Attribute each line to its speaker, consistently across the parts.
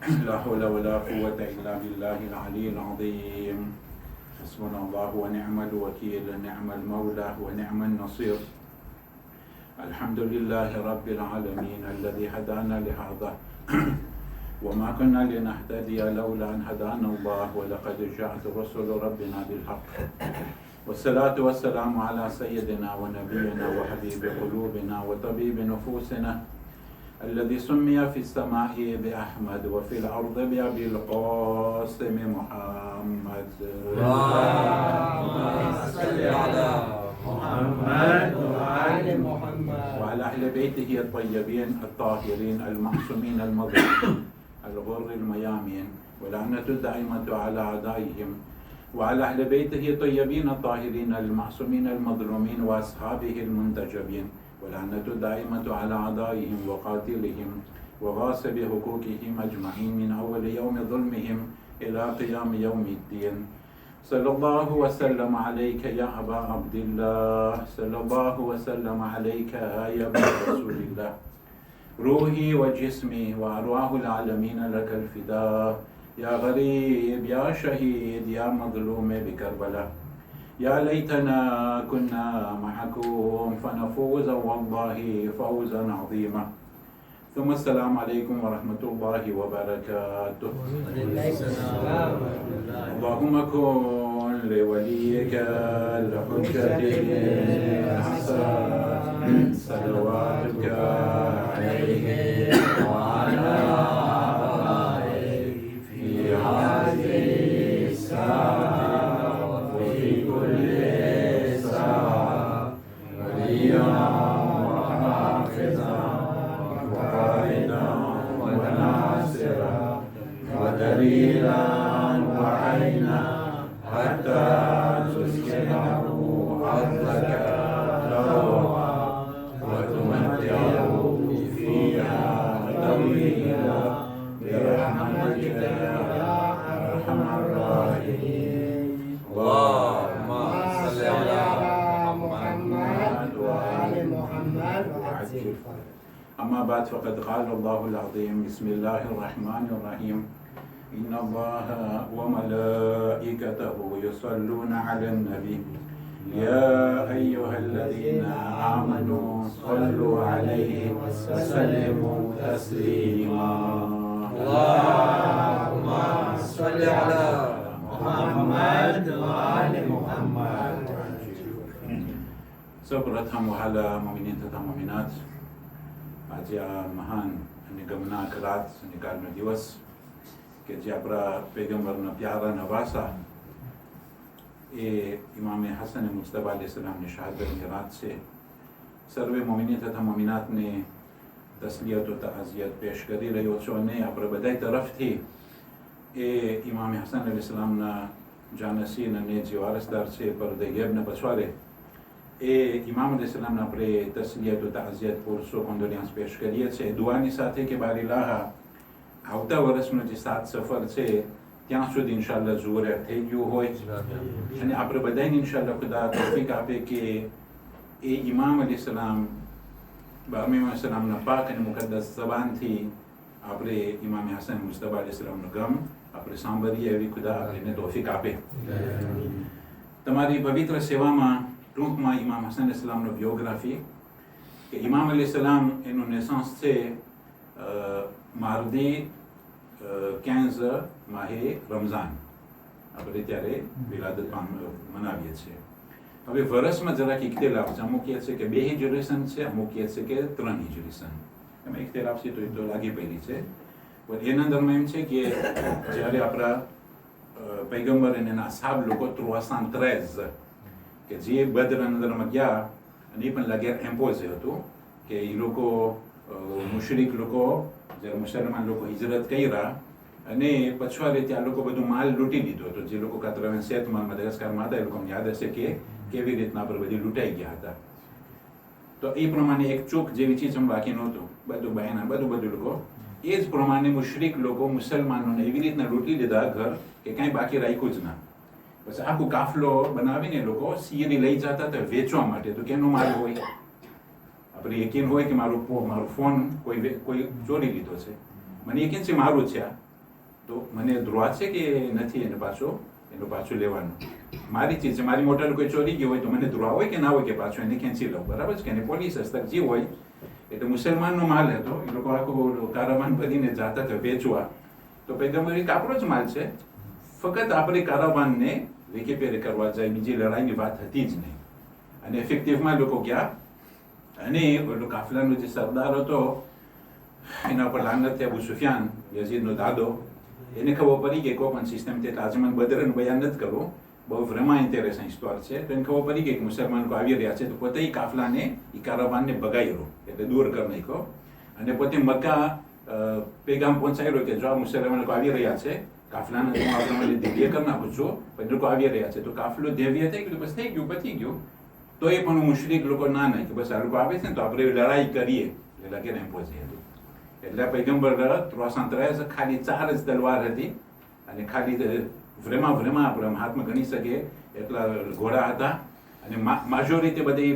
Speaker 1: لا حول ولا قوة إلا بالله العلي العظيم. حسبنا الله ونعم الوكيل، نعم المولى ونعم النصير. الحمد لله رب العالمين الذي هدانا لهذا وما كنا لنهتدي لولا أن هدانا الله، ولقد جاءت رسل ربنا بالحق. والصلاة والسلام على سيدنا ونبينا وحبيب قلوبنا وطبيب نفوسنا الذي سمي في السماء بأحمد وفي الأرض بأبي القاسم محمد.
Speaker 2: اللهم صل على محمد وعلى محمد
Speaker 1: وعلى أهل بيته الطيبين الطاهرين المعصومين المظلومين الغر الميامين، ولعنة الدائمة على أعدائهم، وعلى أهل بيته الطيبين الطاهرين المعصومين المظلومين وأصحابه المنتجبين، ولعنة الدائمة على أعدائهم وقاتلهم وغاصب حقوقهم أجمعين من أول يوم ظلمهم إلى قيام يوم الدين. صلى الله وسلم عليك يا أبا عبد الله، صلى الله وسلم عليك يا ابن رسول الله. روحي وجسمي وأرواح العالمين لك الفداء، يا غريب يا شهيد يا مظلوم بكربلاء. يا ليتنا كنا معكم فنفوز والله فوزا عظيما. ثم السلام عليكم ورحمة الله وبركاته. اللهم كن لوليك الحجة الحسن صلواتك عليه وعلى آله في هذه الساعة وفي كل ساعة وليا وحافظا وقائدا وناصرا ودليلا وعينا حتى تسكنه أرضك طوعا وتمتعه فيها طويلا برحمتك يا أرحم الراحمين.
Speaker 2: اللهم صل على محمد وعلى محمد وعجل.
Speaker 1: أما بعد فقد قال الله العظيم: بسم الله الرحمن الرحيم. إن الله وملائكته يصلون على النبي يا أيها الذين آمنوا صلوا عليه وسلموا تسليما.
Speaker 2: اللهم صل على محمد وعلى محمد.
Speaker 1: سوپرથમ વહાલા મોમિનીન તથા મોમિનાત, આજે આ મહાન અને ગમનાક રાત નિકાલનો દિવસ કે જે આપણા પૈગંબરના પ્યારાના વાસા એ ઇમામે હસન મુજતબા અલૈહિસ્સલામની શહાદતની રાત છે. સર્વે મોમિની તથા મોમિનાતને તસ્લિયત વ તઆઝિયત પેશ કરી રહ્યો છું અને આપણે બધાય તરફથી એ ઇમામે હસન અલૈહિસ્સલામના જાનસીન અને જે વારસદાર છે પરદે ગેબને પછવાડે એ ઇમામ અલૈહિસ્સલામને આપણે તસ્લિયત વ તઆઝિયત પુરસો કોન્ડોલિયાન્સ પેશ કરીએ છીએ દુઆની સાથે કે બારીલાહ આવતા વર્ષનો જે સાત સફર છે ત્યાં સુધી ઇન્શાલ્લાહ ઝુહર થઈ ગયું હોય અને આપણે બધાને ઇન્શાલ્લાહ ખુદા તૌફીક આપે કે એ ઇમામ અલૈહિસ્સલામ ઇમામ અલૈહિસ્સલામના પાક અને મુકદ્દસ જબાનથી આપણે ઇમામ હસન મુજતબા અલૈહિસ્સલામનું ગમ આપણે સાંભળીએ એવી ખુદા આપણને તૌફીક આપે. તમારી પવિત્ર સેવામાં ટૂંકમાં ઇમામ હસન અલૈહિસ્સલામનો biography કે ઇમામ અલૈહિસ્સલામ એનું નેસન્સ છે માર્દી 15 માહે રમઝાન, આપણે ત્યારે વિલાદત મનાવીએ છીએ. હવે વર્ષમાં જરાક ઇખ્તિલાફ છે, અમુક કહે છે કે 2 હિજરી સન છે, અમુક કહે છે કે 3 હિજરી સન. એમાં ઇખ્તિલાફ છે તો એ તો લાગી પહેલી છે. પણ એના અંદરમાં એમ છે કે જ્યારે આપણા પૈગંબર અને એના અસહાબ લોકો 313 કે જે બદરના અંદરમાં ગયા અને એ પણ લાગ્યા એમ્પોઝે હતું કે એ લોકો મુશરિક લોકો જ્યારે મુસલમાન લોકો હિજરત કર્યા અને પછવાડે ત્યાં લોકો બધું માલ લૂંટી લીધો હતો. જે લોકો કાતરાવેન સેતમાં મદાગાસ્કારમાં હતા એ લોકોને યાદ હશે કે કેવી રીતના આપણે બધી લૂંટાઈ ગયા હતા. તો એ પ્રમાણે એક ચોક જેવી ચીજ બાકી નહોતું, બધું બહેના બધું લોકો એ જ પ્રમાણે મુશરિક લોકો મુસલમાનોને એવી રીતના લૂંટી લીધા ઘર કે કાંઈ બાકી રાખ્યું જ ના. પછી આખું કાફલો બનાવીને લોકો સીરી લઈ જતા હતા વેચવા માટે. તો કેનો માલ હોય? આપણે યકીન હોય કે મારો ફોન કોઈ ચોરી લીધો છે, મને યકીન છે મારું છે આ, તો મને ધ્રુવા છે કે નથી એનો પાછું લેવાનું. મારી ચીજ છે, મારી મોટર કોઈ ચોરી ગયું હોય તો મને ધ્રુવા હોય કે ના હોય કે પાછું એને ખેંચી લઉં, બરાબર છે કે એને પોલીસ હસ્તક જે હોય. એટલે મુસલમાનનો માલ હતો, એ લોકો આખું કારાવાન ભરીને જતા હતા વેચવા. તો પૈગંબર એક આપણો જ માલ છે, ફક્ત આપણે કારાવાનને રેકેપેરે કરવા જાય, બીજી લડાઈની વાત હતી જ નહીં. અને ઇફેક્ટિવમાં લોકો ગયા અને ઓલો કાફલાનો જે સરદાર હતો એના પર લાનત અબુ સુફિયાન, યઝીદનો દાદો, એને ખબર પડી કે કોઈ પણ સિસ્ટમ તે તાજમાન બદરનું બયાન નથી કરવું, બહુ vraiment ઇન્ટરેસ્ટિંગ સ્ટોર છે. તો એને ખબર પડી ગઈ કે મુસલમાન આવી રહ્યા છે, તો પોતે એ કાફલાને એ કારાવાનને ભગાવ્યો, એટલે દૂર કરી નાખ્યો. અને પોતે મક્કા પેગામ પહોંચાડ્યો કે જો આ મુસલમાન આવી રહ્યા છે, કાફલાને હું આપણે દિવ્ય કરી નાખું છું, પણ લોકો આવી રહ્યા છે. તો કાફલો દેવ્ય થઈ ગયું, બસ થઈ ગયું, પતી ગયું. તો એ પણ મુશ્રિક લોકો ના નહીં કે બસ આ લોકો આવે છે ને તો આપણે લડાઈ કરીએ, એટલે લગીને એમ પહોંચી હતું. એટલે પૈગંબર 313 ખાલી 4 જ તલવાર હતી અને ખાલી vraiment આપણે હાથમાં ગણી શકીએ એટલા ઘોડા હતા. અને માજોરિટી બધી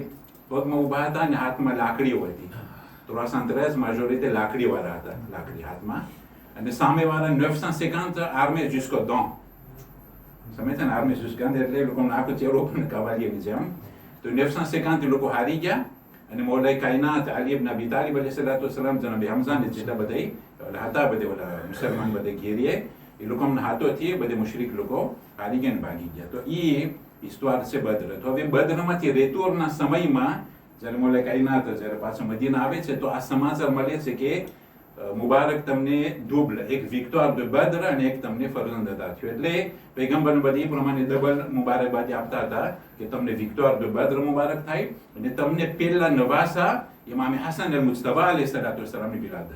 Speaker 1: પગમાં ઊભા હતા અને હાથમાં લાકડીઓ હતી. 313 માજોરિટી લાકડીવાળા હતા, લાકડી હાથમાં. અને સામેવાળા 950 આર્મે jusqu'au dents. સમજે છે ને, આર્મે jusqu'au dents એટલે એ લોકોનો આખો ચહેરો પણ કવાલીની જેમ. તો 950 લોકો હારી ગયા અને મૌલાએ કાયનાત અલી ઇબ્ન અબી તાલિબ અલૈહિસ્સલામ, જનાબ હમઝાને જેટલા બધા હતા, બધે ઓલા મુસલમાન બધે ઘેરીએ, એ લોકોના હાથોથી બધે મુશરિક લોકો હારી ગયા ને ભાગી ગયા. તો એ હિસ્ટોર છે બદ્ર. તો હવે બદ્રમાંથી રેતોરના સમયમાં જ્યારે મૌલાએ કાયનાત જ્યારે પાછા મદીના આવે છે, તો આ સમાચાર મળે છે કે મુબારક તમને ડુબલ, એક વિક્ટોર de બદ્ર અને એક તમને ફરજંદ હતા થયો. એટલે પૈગંબરને બધી પ્રમાણે ડબલ મુબારકબાદી આપતા હતા કે તમને વિક્ટોર de બદ્ર મુબારક થાય અને તમને પહેલા નવાસા ઇમામ હસન અલ મુજતબા અલૈહિસ્સલામની વિલાદત.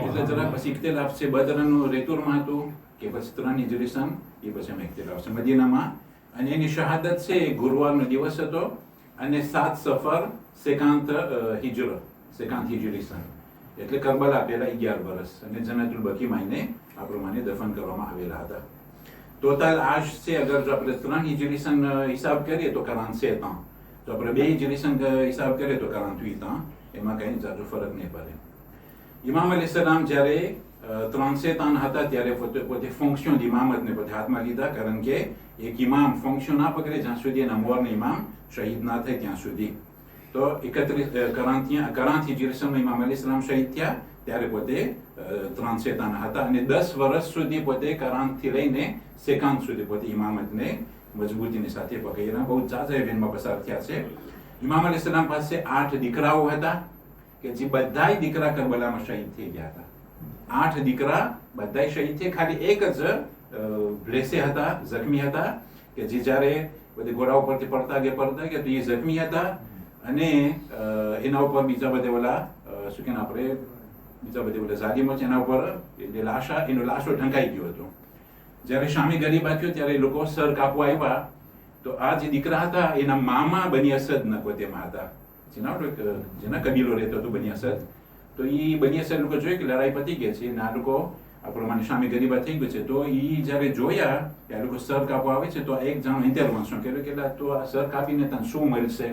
Speaker 1: એટલે જરા પછી ઇખ્તિલાફ છે બદ્રનું રેતુરમાં હતું કે પછી 3 હિજરી સન, એ પછી અમે ઇખ્તિલાફ છે મદીનામાં. અને એની શહાદત છે ગુરુવારનો દિવસ હતો અને 7 સફર 50 હિજરી સન, એટલે કરબલા પહેલા 11 વર્ષ અને જન્નતુલ બકીમાં એને આ પ્રમાણે દફન કરવામાં આવેલા હતા. ટોટલ આજ છે, અગર જો આપણે 3 હિજરી સન હિસાબ કરીએ તો 47 ans, જો આપણે 2 હિજરી સન હિસાબ કરીએ તો 48 ans, એમાં કંઈ જાજો ફરક નહીં પડે. ઇમામ અલૈહિસ્સલામ જ્યારે 37 ans હતા ત્યારે પોતે ફંક્શન ઇમામતને પોતે હાથમાં લીધા, કારણ કે એક ઇમામ ફંક્શન ના પકડે જ્યાં સુધી એના મોરનો ઇમામ શહીદ ના થાય ત્યાં સુધી. તો 40 હિજરી સનમાં ઇમામ અલૈહિસ્સલામ શહીદ થયા, ત્યારે પોતે 37 ans હતા અને 10 વર્ષ સુધી પોતે 40 થી લઈને 50 સુધી પોતે ઇમામતને મજબૂતીની સાથે પકડ્યા. બહુ જાજા ઇવેન્ટમાં પસાર થયા છે. ઇમામ અલૈહિસ્સલામ પાસે 8 દીકરાઓ હતા કે જે બધાય દીકરા કરબલામાં શહીદ થઈ ગયા હતા. 8 દીકરા બધાય શહીદ થયા, ખાલી એક જ બ્લેસે હતા, જખ્મી હતા, કે જે જ્યારે બધી ઘોડા ઉપરથી પડતા ગયા તો એ જખ્મી હતા. અને એના ઉપર બીજા બધે ઓલા શું કે આપણે બીજા બધે ઓલા ઝાલિમો છે એના ઉપર એનો લાશો ઢંકાઈ ગયો હતો. જ્યારે શામી ગરીબા થયો ત્યારે એ લોકો સર કાપવા આવ્યા, તો આ જે દીકરા હતા એના મામા બની અસદના કોતેમાં હતા, જેના કબીલો રહેતો હતો બની અસદ. તો એ બની અસદ લોકો જોયું કે લડાઈ પતી ગઈ છે અને આ લોકો આ પ્રમાણે શામી ગરીબા થઈ ગયું છે, તો એ જ્યારે જોયા કે આ લોકો સર કાપવા આવે છે, તો એક જણ ઇન્ટરવન્શન કર્યું કે તો આ સર કાપીને તને શું મળશે?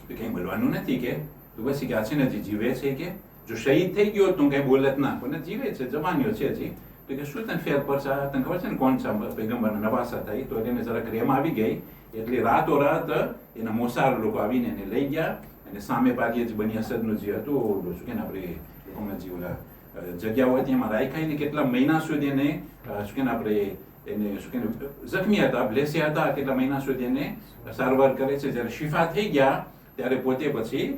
Speaker 1: તો કંઈ મળવાનું નથી કે તો બસ કે આ છે ને જીવે છે, કે જો શહીદ થઈ ગયો તો કંઈ બોલત ના, પણ જીવે છે, જવાનીઓ છે હજી. તો કે શું તને ફેર પડશે? તને ખબર છે ને કોણ છે પૈગંબરના નવાસા થાય? તો એને જરાક રેમ આવી ગઈ, એટલે રાતોરાત એના મોસાર લોકો આવીને એને લઈ ગયા અને સામે પાડીએ જે બની અસદનું જે હતું શું કે આપણે લોકોમાં જે ઓલા જગ્યાઓ હતી એમાં રાખ્યા ને કેટલા મહિના સુધી એને શું કે આપણે એને શું કે જખ્મી હતા, બ્લેસી હતા, કેટલા મહિના સુધી એને સારવાર કરે છે. જ્યારે શિફા થઈ ગયા ત્યારે પોતે પછી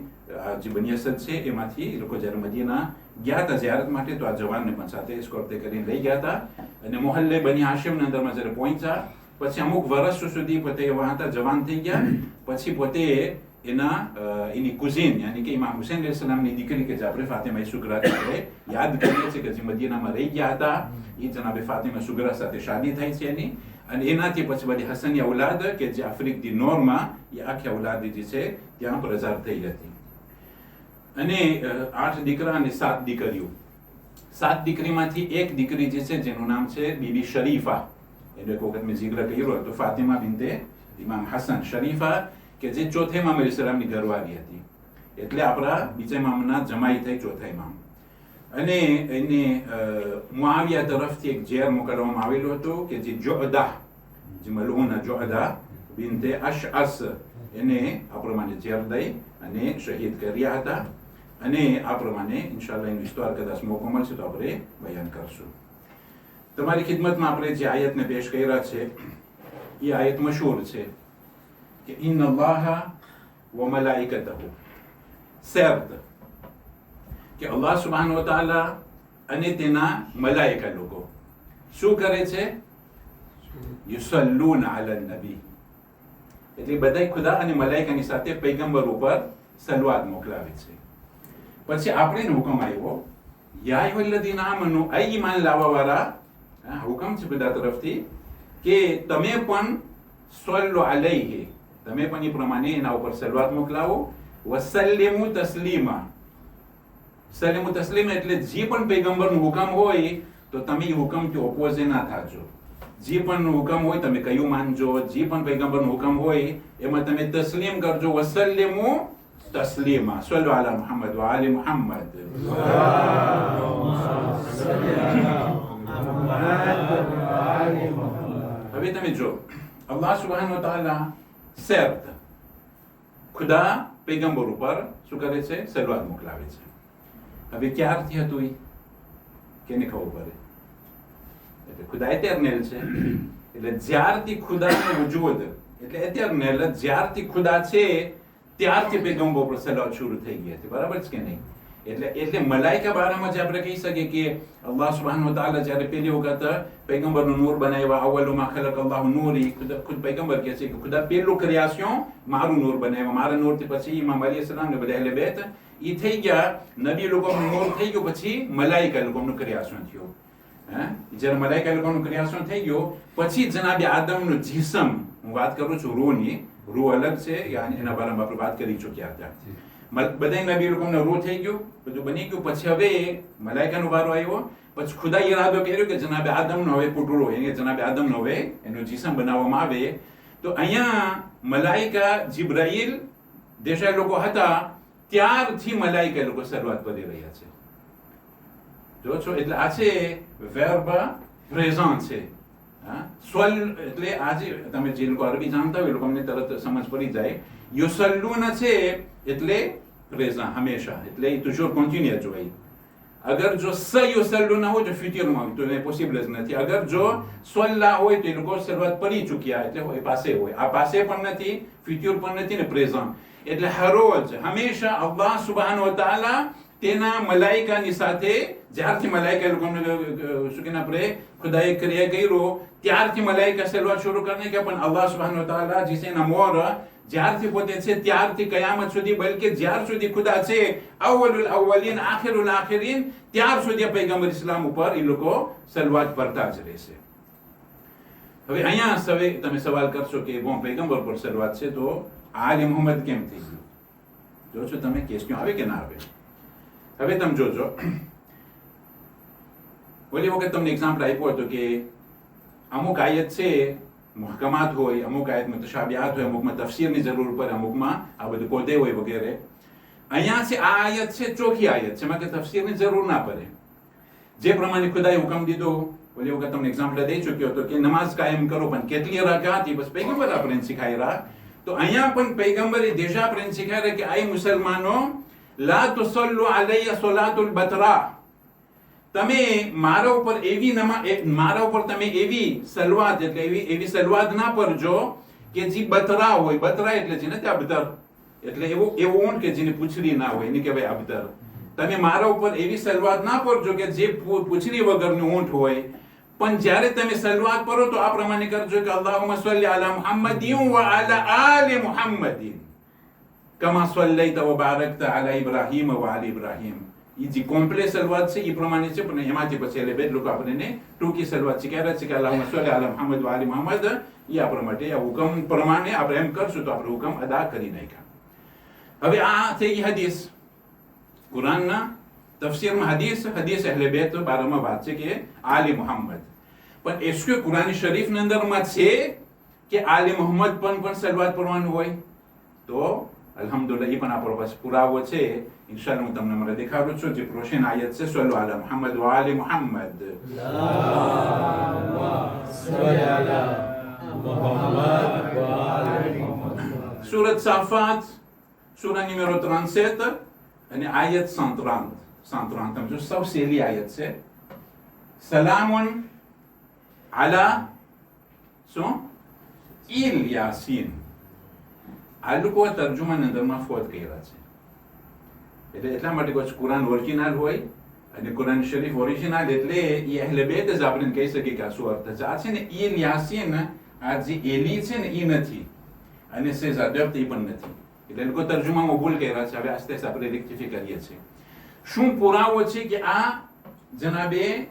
Speaker 1: જે બની અસદ છે એમાંથી એ લોકો જ્યારે મદીના ગયા હતા ઝિયારત માટે, તો આ જવાનને પણ સાથે એસ્કોર્ટ કરીને લઈ ગયા હતા. અને મોહલ્લે બની હાશિમના અંદરમાં જ્યારે પહોંચ્યા પછી અમુક વર્ષ સુધી પોતે વહાં હતા, જવાન થઈ ગયા. પછી પોતે એની કુઝીન યાની કે ઇમામ હુસૈન અલૈહિસ્સલામની દીકરી કે જે આપણે ફાતિમા સુગરા આપણે યાદ કરીએ છીએ કે જે મદીનામાં રહી ગયા હતા, એ જનાબે ફાતિમા સુગરા સાથે શાદી થઈ છે એની. અને એનાથી પછી બધી હસની ઔલાદ કે જે આફ્રિક દી નોરમાં એ આખી ઔલાદ જે છે ત્યાં પ્રચાર થઈ હતી. અને 8 દીકરા અને 7 દીકરીઓ. 7 દીકરીમાંથી એક દીકરી જે છે જેનું નામ છે બીબી શરીફા, એનો એક વખત મેં જિક્ર કર્યો હતો, ફાતિમા બિનતે ઇમામ હસન શરીફા, કે જે ચોથે ઇમામ અલૈહિસ્સલામની ઘરવાળી હતી. એટલે આપણા બીજા ઇમામના જમાઈ થઈ ચોથા ઇમામ. અને એને મુઆવિયા તરફથી એક ઝેર મોકલવામાં આવેલું હતું કે જે જોઅદા, જે મલઉના જોઅદા બિનતે અશઅસ, એને આ પ્રમાણે ઝેર દઈ અને શહીદ કર્યા હતા. અને આ પ્રમાણે ઇન્શાઅલ્લાહ એનો વિસ્તાર કદાચ મોકો મળશે તો આપણે બયાન કરશું. તમારી ખિદમતમાં આપણે જે આયતને પેશ કર્યા છે એ આયત મશહૂર છે કે ઇન્ન અલ્લાહ વ મલાઇકતહુ, શરત કે અલ્લાહ સુબ્હાનહુ વ તઆલા અને તેના મલાઈકા લોકો શું કરે છે? યુસલ્લુના અલા નબી, એટલે બધા ખુદા અને મલાઈકાની સાથે પૈગંબર ઉપર સલવાત મોકલાવે છે. પછી આપણે હુકમ આવ્યો યા અય્યુહલ્લઝીના આમનુ, આ ઈમાન લાવવાવાળા, હુકમ છે બધા તરફથી કે તમે પણ સલ્લુ અલૈહિ, તમે પણ એ પ્રમાણે એના ઉપર સલવાત મોકલાવો. વસલ્લિમુ તસ્લીમા, સલ્લિમુ તસ્લીમા એટલે જે પણ પૈગંબરનો હુકમ હોય તો તમે એ હુકમથી ઓપોઝ ના થાજો. જે પણ હુકમ હોય તમે કયું માનજો, જે પણ પૈગંબરનો હુકમ હોય એમાં તમે તસ્લીમ કરજો. વસલ્લિમુ તસ્લીમા, સલ્લુ અલા મુહમ્મદ વ આલી મુહમ્મદ. હવે તમે જો અલ્લાહ સુબ્હાનહુ વ તઆલા શરત, ખુદા પૈગંબર ઉપર શું કરે છે? સલવાત મોકલાવે છે. હવે ક્યારથી હતું એ કેને ખબર પડે? એટલે ખુદા એટર્નલ છે, એટલે જ્યારથી ખુદાનો વજૂદ, એટલે એટર્નલ, જ્યારથી ખુદા છે ત્યારથી પૈગંબર ઉપર સલવાત શરૂ થઈ ગયા છે. બરાબર છે કે નહીં? એટલે મલાઈકા બારામાં જે આપણે કહી શકીએ કે અલ્લાહ સુબ્હાનહુ વ તઆલા જ્યારે પહેલી વખત પૈગંબરનું નૂર બનાવ્યા, અવ્વલુ મા ખલક અલ્લાહુ નૂરી, ખુદ પૈગંબર કહે છે કે ખુદા પહેલું ક્રિયાશન મારું નૂર બનાવ્યા, મારા નૂરથી પછી ઇમામ અલી સલામ ને બધા અહેલે બેત ઈ થઈ ગયા, નબી લોકોનું નૂર થઈ ગયું, પછી મલાઈકા લોકોનું ક્રિયાશન થયું. જ્યારે મલાઈકા લોકોનું ક્રિયાશન થઈ ગયું પછી જનાબે આદમનું જીસમ, હું વાત કરું છું રૂહની, રૂહ અલગ છે, એના બારામાં આપણે વાત કરી ચૂક્યા હતા. બધા નબી લોકોને રૂહ થઈ ગયું, બધું બની ગયું. પછી હવે મલાઈકાનો વારો આવ્યો. પછી ખુદા ઈરાદો કર્યો કે જનાબે આદમનો હવે પુટડો, એને જનાબે આદમનો હવે એનું જીસમ બનાવવામાં આવે. તો અહીંયા મલાઈકા જિબ્રાઈલ દેશા લોકો હતા ત્યારથી મલાઈકા લોકો શરૂઆત કરી રહ્યા છે. જો છો, એટલે આ છે વર્બ પ્રેઝન્ટ છે. સ્વલ એટલે આજે તમે જે લોકો અરબી જાણતા હોય એ લોકો અમને તરત સમજ પડી જાય. યુસલ્લુના છે એટલે પ્રેઝન્ટ હંમેશા, એટલે એ toujours continuous હોય. અગર જો સ યુસલ્લુના હોય તો ફ્યુચરમાં હોય તો એ પોસિબલ જ નથી. અગર જો સ્વલ્લા હોય તો એ લોકો શરૂઆત પડી ચૂક્યા એટલે એ પાસે હોય. આ પાસે પણ નથી, ફ્યુચર પણ નથી ને પ્રેઝન્ટ. એટલે હરોજ હંમેશા અલ્લાહ સુબ્હાનહુ વ તઆલા તેના મલાઈકાની સાથે, જ્યારથી મલાઈકા લોકોને શું કે આપણે ખુદાએ ક્રિયા કર્યો ત્યારથી મલાઈકા સલવાત શરૂ કરને કે પણ અલ્લાહ સુબ્હાનહુ વ તઆલા જીસેના મોર જ્યારથી પોતે છે ત્યારથી કયામત સુધી, બલકે જ્યાર સુધી ખુદા છે અવ્વલુલ અવ્વલીન આખિરુલ આખિરીન, ત્યાર સુધી પૈગંબર ઇસ્લામ ઉપર એ લોકો સલવાત ભરતા જ રહેશે. હવે અહીંયા સવે તમે સવાલ કરશો કે બો પૈગંબર પર સલવાત છે તો આલે મુહમ્મદ કેમ થઈ ગયું? જો છો તમે ક્વેશ્ચન આવે કે ના આવે? હવે તમે જોજો, ઓલી વખત તમને એક્ઝામ્પલ આપ્યો હતો કે અમુક આયત છે મુહકમાત હોય, અમુક આયત મુતશાબિહાત હોય, અમુકમાં તફસીરની જરૂર પડે, અમુકમાં આ બધું કોદે હોય વગેરે. અહીંયા છે આ આયત છે ચોખ્ખી આયત છે, એમાં કે તફસીરની જરૂર ના પડે. જે પ્રમાણે ખુદાએ હુકમ દીધો, ઓલી વખત તમને એક્ઝામ્પલ દઈ ચૂક્યો હતો કે નમાઝ કાયમ કરો, પણ કેટલી રકાત એ બસ પૈગંબર આપણે શીખાયરા. તો અહીંયા પણ પૈગંબરે દેશા આપણે શીખાયરા કે આય મુસલમાનો લા તુસલ્લુ અલૈયા સલાતુલ બતરા, તમે મારા ઉપર એવી મારા ઉપર તમે એવી સલવાત, એટલે એવી સલવાત ના પરજો કે જે બતરા હોય. બતરા એટલે છે ને ત્યાં અબતર, એટલે એવો ઊંટ કે જેની પૂંછડી ના હોય એને કહેવાય અબતર. તમે મારા ઉપર એવી સલવાત ના પરજો કે જે પૂંછડી વગરનું ઊંટ હોય. પણ જ્યારે તમે સલવાત પરો તો આ પ્રમાણે કરજો કે અલ્લાહુમ્મા સલ્લી અલા મુહમ્મદિન વ અલા આલી મુહમ્મદિન કમા સલ્લૈતા વ બારકતા અલા ઇબ્રાહીમ વ આલી ઇબ્રાહીમ. એ જે કોમ્પ્લેક્સ સલવાત છે એ પ્રમાણે છે, પણ એમાંથી પછી એટલે બે લોકો આપણને ટૂંકી સલવાત શીખ્યા છે કે અલ્લાહુમ્મા સલ્લી અલા મુહમ્મદ વ આલી મુહમ્મદ. એ આપણા માટે આ હુકમ પ્રમાણે આપણે એમ કરશું તો આપણે હુકમ અદા કરી નાખ્યા. હવે આ થઈ ગઈ હદીસ. કુરાનના તફસીરમાં હદીસ અહેલે બેત બારામાં વાત છે કે આલી મુહમ્મદ. પણ એસકે કુરાન શરીફની અંદરમાં છે કે આલી મુહમ્મદ પણ સલવાત પડવાનું હોય? તો અલ્હમ્દુલિલ્લાહ એ પણ આપણો પાસે પુરાવો છે. ઇન્શાઅલ્લાહ હું તમને મને દેખાડું છું. જે પ્રોશન આયત છે સલ્લુ અલા મુહમ્મદ વ આલી મુહમ્મદ. સુરત સાફાત સૂરા નંબર 37 અને આયત 130 તમે જો સૌ સહેલી આયત છે. સલામુન અલા શું ઇલ યાસીન. આ લોકો તર્જુમાની અંદરમાં ફોત કર્યા છે. એટલે એટલા માટે કોઈ કુરાન ઓરિજિનલ હોય અને કુરાન શરીફ ઓરિજિનલ એટલે એ અહેલે બેત જ આપણે કહી શકીએ કે આ શું અર્થ છે. આ છે ને ઇલ યાસીન, આ જે એલી છે ને એ નથી અને સેઝ અદબ એ પણ નથી. એટલે લોકો તર્જુમામાં ભૂલ કર્યા છે. હવે આસ્તે આસ્તે આપણે રેક્ટિફાઈ કરીએ છીએ. શું પુરાવો છે કે આ જનાબે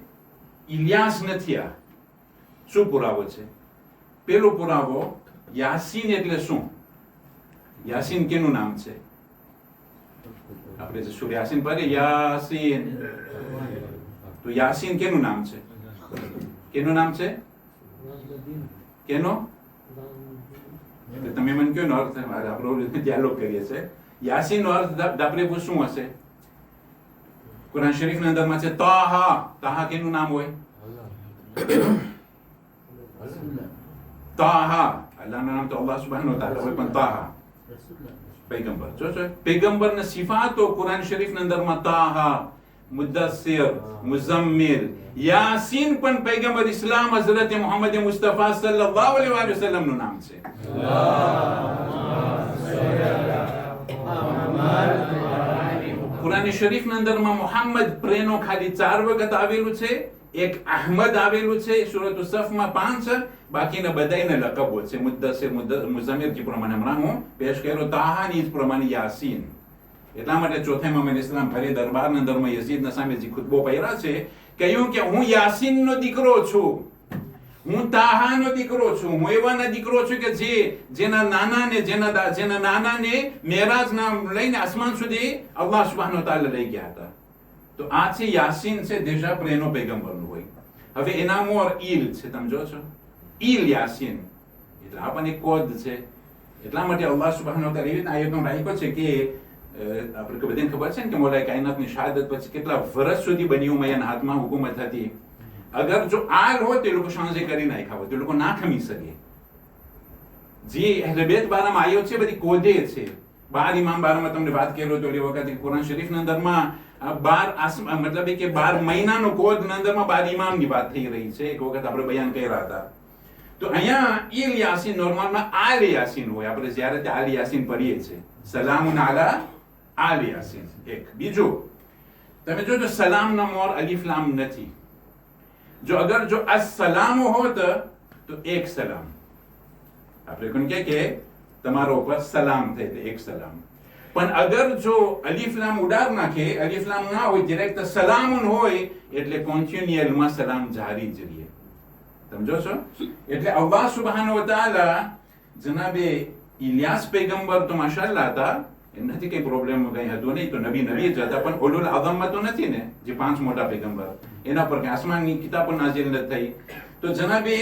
Speaker 1: ઇલિયાસ નથી? આ શું પુરાવો છે? પેલો પુરાવો યાસીન એટલે શું? યાસીન કેનું નામ છે? આપણે જે સૂર્ય યાસીન પઢીએ યાસીન, તો યાસીન કેનું નામ છે? કેનું નામ છે? કેનો? એટલે તમે મને કયો અર્થ આપણે ડિયાલોગ કરીએ છીએ. યાસીન નો અર્થ આપણે શું હશે? કુરાન શરીફ ની અંદરમાં છે તાહા. તાહા કેનું નામ હોય? તાહા. અલ્લાહનું નામ તો અલ્લાહ સુબ્હાનહુ વ તઆલા હોય, પણ તાહા પૈગંબર. જો પૈગંબરના સિફાતો કુરાન શરીફ ની અંદરમાં તાહા, મુદ્દસ્સિર, મુઝમ્મિલ, યાસીન પણ પૈગંબર ઇસ્લામ હઝરત મુહમ્મદ મુસ્તફા સલ્લલ્લાહુ અલૈહિ વસલ્લમ નું નામ છે. કુરાન શરીફ ની અંદરમાં મુહમ્મદ પ્રેનો ખાલી 4 વખત આવેલું છે. એક અહમદ આવેલું છે સૂરત સફમાં 5, બાકીના બધાયના લકબો છે. મુદ્દસ્સિર, મુઝમ્મિલ જે પ્રમાણે હમણાં હું પેશ કર્યો, તાહા ની જ પ્રમાણે યાસીન. એટલા માટે ચોથા ઇમામ ઇસ્લામ ફરી દરબારના અંદરમાં યઝીદના સામે જે ખુતબો પહેર્યા છે, કહ્યું કે હું યાસીનનો દીકરો છું, હું તાહાનો દીકરો છું, હું એવાનો દીકરો છું કે જેના નાનાને મેરાજના લઈને આસમાન સુધી અલ્લાહ સુબ્હાનહુ વ તઆલા લઈ ગયા હતા. તો આ છે યાસીન છે, દેશા પ્રેનો પૈગંબરનું હોય. હવે એના મોર ઈલ છે, તમે જો છો ઈલ યાસીન, એટલે આ પણ એક કોડ છે. એટલા માટે અલ્લાહ સુબ્હાનહુ વ તઆલા એવી આયતનો રાખ્યો છે કે આપણે બધાને ખબર છે ને કે મોલાએ કાયનાતની શહાદત પછી કેટલા વર્ષ સુધી બની ઉમૈયાના હાથમાં હુકુમત હતી. અગર જો આલ હોત તે લોકો શાંતિ કરી નાખ્યા હોત, તે લોકો ના ખમી શકે. જે અહેલે બેત બારામાં આયો છે બધી કોદે છે. 12 ઇમામ બારામાં તમને વાત કર્યો તો એ વખતે કુરાન શરીફના અંદરમાં 12 મતલબ કે 12 મહિનાનો કોદના અંદરમાં 12 ઇમામની વાત થઈ રહી છે. એક વખત આપણે બયાન કર્યા હતા. તો અહીંયા ઇલ યાસીન નોર્મલમાં આલ યાસીન હોય. આપણે જ્યારે તે આલ યાસીન પઢીએ છીએ, સલામુન અલા આલ યાસીન. એક બીજું તમે જોજો સલામના મોર અલીફ લામ નથી. જો અગર જો અસલામ હોત તો એક સલામ. આપણે કોણ કે તમારો ઉપર સલામ થાય તો એક સલામ. પણ અગર જો અલીફ લામ ઉડાડ નાખે, અલીફ લામ ના હોય, ડાયરેક્ટ સલામુન હોય, એટલે કોન્ટિન્યુઅલમાં સલામ જારી જ રહે. સમજો છો? એટલે અલ્લાહ સુબ્હાનહુ વ તઆલા જનાબે ઇલિયાસ પૈગંબર તો માશાઅલ્લાહ હતા, નથી કઈ પ્રોબ્લેમ કઈ હતો નહીં, તો નબી જ હતા. પણ ઉલુલ આઝમમાં તો નથી ને, જે 5 મોટા પૈગંબર, એના પર કે આસમાનની કિતાબ પણ નાઝિલ ન થઈ. તો જનાબે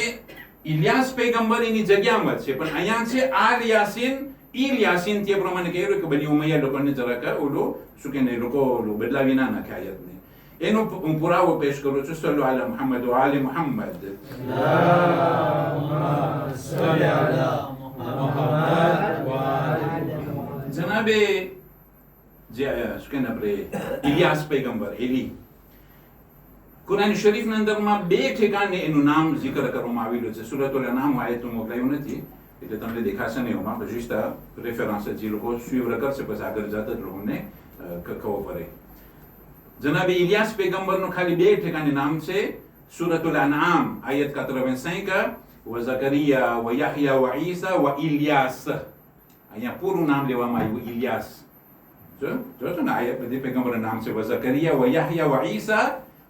Speaker 1: ઇલિયાસ પૈગંબર એની જગ્યામાં છે, પણ અહીંયા છે આલ યાસીન, ઇલ યાસીન. તે પ્રમાણે કહ્યું કે બની ઉમૈયા લોકોને જરાક ઓલું શું કે ને લોકો બદલાવી ના નાખે આયતને. એનો હું પુરાવો પેશ કરું છું. સલ્લુ અલા મુહમ્મદ વ આલી મુહમ્મદ. જનાબે જે શું કે આપણે ઇલિયાસ પૈગંબર એલી, કુરાન શરીફના અંદરમાં 2 ઠેકાણે એનું નામ zikr કરવામાં આવેલું છે. સૂરતુલ અનામ આયત મોકલાયું નથી, એટલે તમને દેખાશે નહીં. એમાં બજુસ્તા રેફરન્સ જે લોકો સુયવર કરશે પછી આગળ જતા જ લોકોને ખબર પડે. જનાબે ઇલિયાસ પૈગંબરનું ખાલી 2 ઠેકાણે નામ છે. સૂરતુલ અનામ આયત 85, વ ઝકરિયા વ યહયા વ ઈસા વ ઇલિયાસ. અહીંયા પૂરું નામ લેવામાં આવ્યું ઇલિયાસ. જો છો ને આયત બધી પૈગંબરના નામ છે. વ ઝકરિયા વ યહયા વ ઈસા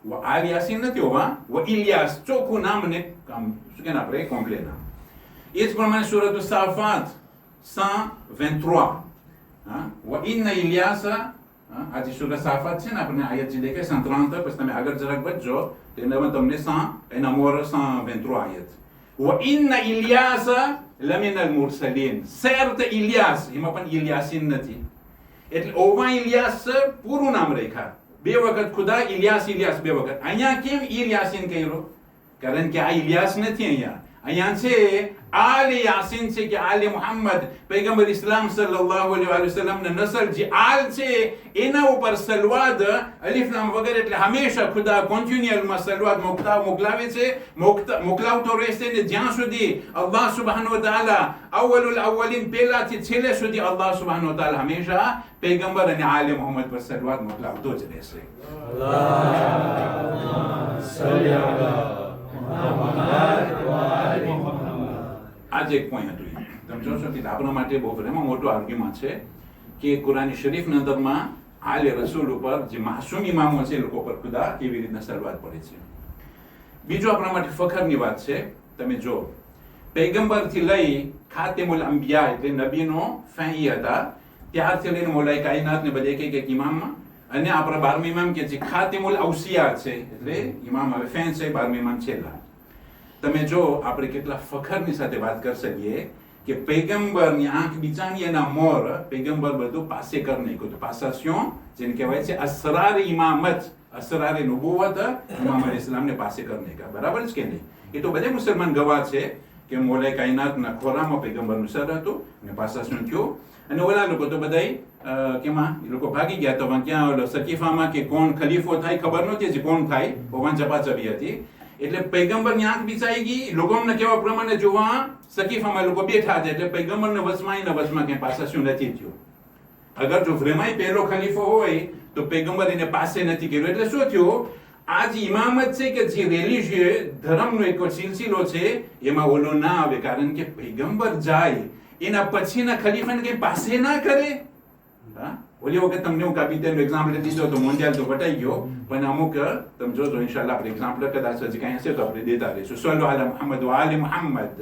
Speaker 1: વ આલ યાસીન નથી હોવા, વ ઇલિયાસ ચોખ્ખું નામ ને શું કે આપણે કોમ્પ્લે નામ. એ જ પ્રમાણે સૂરત સાફાત 123, વ ઇન્ન ઇલિયાસા. આજે સૂરત સાફાત છે ને, આપણે આયત જે દેખાય 133, પછી તમે આગળ જરાક વધજો તેનામાં તમને એના મોર 123 આયત. વ ઇન્ન ઇલિયાસા લમિનલ મુરસલીન, સૈરત ઇલિયાસ, એમાં પણ ઇલિયાસીન નથી. એટલે ઓવા ઇલિયાસ પૂરું નામ રાખ્યા. 2 વખત ખુદા ઇલિયાસ ઇલિયાસ 2 વખત. અહીંયા કેમ ઇલિયાસીન કહ્યું? કારણ કે આ ઇલિયાસ નથી. અહીંયા છે આલે યાસીન છે, કે આલે મુહમ્મદ પૈગંબર ઇસ્લામ સલ્લલ્લાહુ અલૈહિ વસલ્લમ ના નસલ જે આલ છે એના ઉપર સલવાદ અલીફ લામ વગેરે, એટલે હંમેશા ખુદા કોન્ટિન્યુઅલ માં સલવાદ મોકલાવે છે, મોકલાવતો રહેશે ને જ્યાં સુધી અલ્લાહ સુબ્હાનહુ વ તઆલા અવ્વલુલ અવ્વલીન પહેલાથી છેલ્લે સુધી અલ્લાહ સુબ્હાનહુ વ તઆલા હંમેશા પૈગંબર અને આલે મુહમ્મદ પર સલવાદ મોકલાવતો જ રહેશે.
Speaker 2: અલ્લાહુમ્મા સલ્લી અલા મુહમ્મદ વ આલે મુહમ્મદ.
Speaker 1: આ જ એક પોઈન્ટ હતું. તમે જોશો કે આપણા માટે બહુ એમાં મોટો આર્ગ્યુમેન્ટ છે કે કુરાન શરીફના અંદરમાં આલે રસૂલ ઉપર જે માસૂમ ઇમામો છે એ લોકો પર ખુદા કેવી રીતના સલવાત પડે છે. બીજું આપણા માટે ફખરની વાત છે. તમે જો પૈગંબરથી લઈ ખાતિમુલ અંબિયા એટલે નબીનો ફાઈ હતા ત્યારથી લઈને મોલાએ કાયનાત ને બધે એક ઇમામમાં, અને આપણા 12મા ઇમામ કે જે ખાતિમુલ ઔસિયા છે એટલે ઇમામ હવે ફેન છે, 12મા ઇમામ છેલ્લા. તમે જો આપણે કેટલા ફખરની સાથે વાત કરી શકીએ કે પૈગંબરની આંખ બિચાની એના મોર પૈગંબર બધું પાસે કર નાખ્યું. તો પાસાસ્યો જેને કહેવાય છે અસરાર ઇમામત, અસરાર નુબુવત ઇમામ અલૈહિસ્સલામને પાસે કર નાખ્યા. બરાબર છે કે નહીં? એ તો બધે મુસલમાન ગવાહ છે કે મોલે કાયનાતના ખોરામાં પૈગંબરનું સર હતું અને પાસાસ્યો થયું. અને ઓલા લોકો તો બધાય કેમાં એ લોકો ભાગી ગયા. તો ક્યાં ઓલો સકીફામાં કે કોણ ખલીફો થાય ખબર નહોતી જે કોણ થાય, ભગવાન ચપાચપી હતી. એટલે પૈગંબરની આંખ બિચાઈ ગઈ. લોકોને કેવા પ્રમાણે જોવા સકીફામાં લોકો બેઠા હતા, એટલે પૈગંબરને વચમાં એના વચમાં ક્યાંય પાસાસ્યું નથી થયું. અગર જો ફ્રેમાય પહેલો ખલીફો હોય તો પૈગંબર એને પાસે નથી કર્યો. એટલે શું થયું? આ જે ઇમામત છે કે જે રિલિજિયસ ધર્મનો એક સિલસિલો છે એમાં ઓલો ના આવે, કારણ કે પૈગંબર જાય એના પછીના ખલીફાને કઈ પાસે ના કરે. હા, ઓલી વખત તમને હું કાપીતાનું એક્ઝામ્પલ દીધો તો મોંજાલ તો વટાઈ ગયો, પણ અમુક તમે જોજો ઇન્શાલ્લાહ આપણે એક્ઝામ્પલ કદાચ હજી કાંઈ હશે તો આપણે દેતા રહીશું. સલ્લુ અલા મુહમ્મદ વ આલે મુહમ્મદ.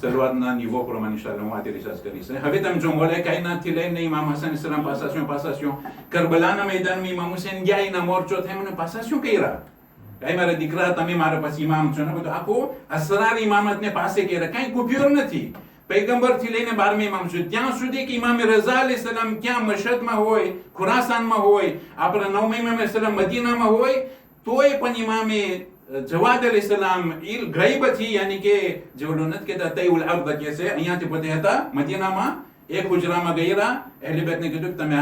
Speaker 1: સલવાતના નિવો પ્રમાણે ઇન્શાલ્લાહ હું આથી રિસર્ચ કરીશ. હવે તમે જો મોલે કાયનાતથી લઈને ઇમામ હસન ઇસ્લામ પાસાસ્યો કરબલાના મેદાનમાં ઇમામ હુસૈન ગયા એના મોરચો થાય મને પાસાસ્યો કર્યા. કઈ મારા દીકરા તમે મારા પછી ઇમામ છો ને બધું આખું અસરાર ઇમામતને પાસે કર્યા. કઈ કુફ્યોર નથી. પૈગંબર થી લઈને 12મા ઇમામ સુધી ત્યાં સુધી કે ઇમામ રઝા અલૈહિસ સલામ ક્યાં મશહદમાં હોય, ખુરાસાનમાં હોય, આપણા 9મા ઇમામ અલૈહિસ સલામ મદીનામાં હોય, તોય પણ ઇમામે જવાદ અલૈહિસ સલામ ઇલ ગઈબથી યાની કે જે ઓલું નથી કહેતા તૈઉલ અર્દ કે છે, અહીંયાથી પોતે હતા મદીનામાં એક હુજરામાં ગયા. અહેલે બેતને કીધું કે તમે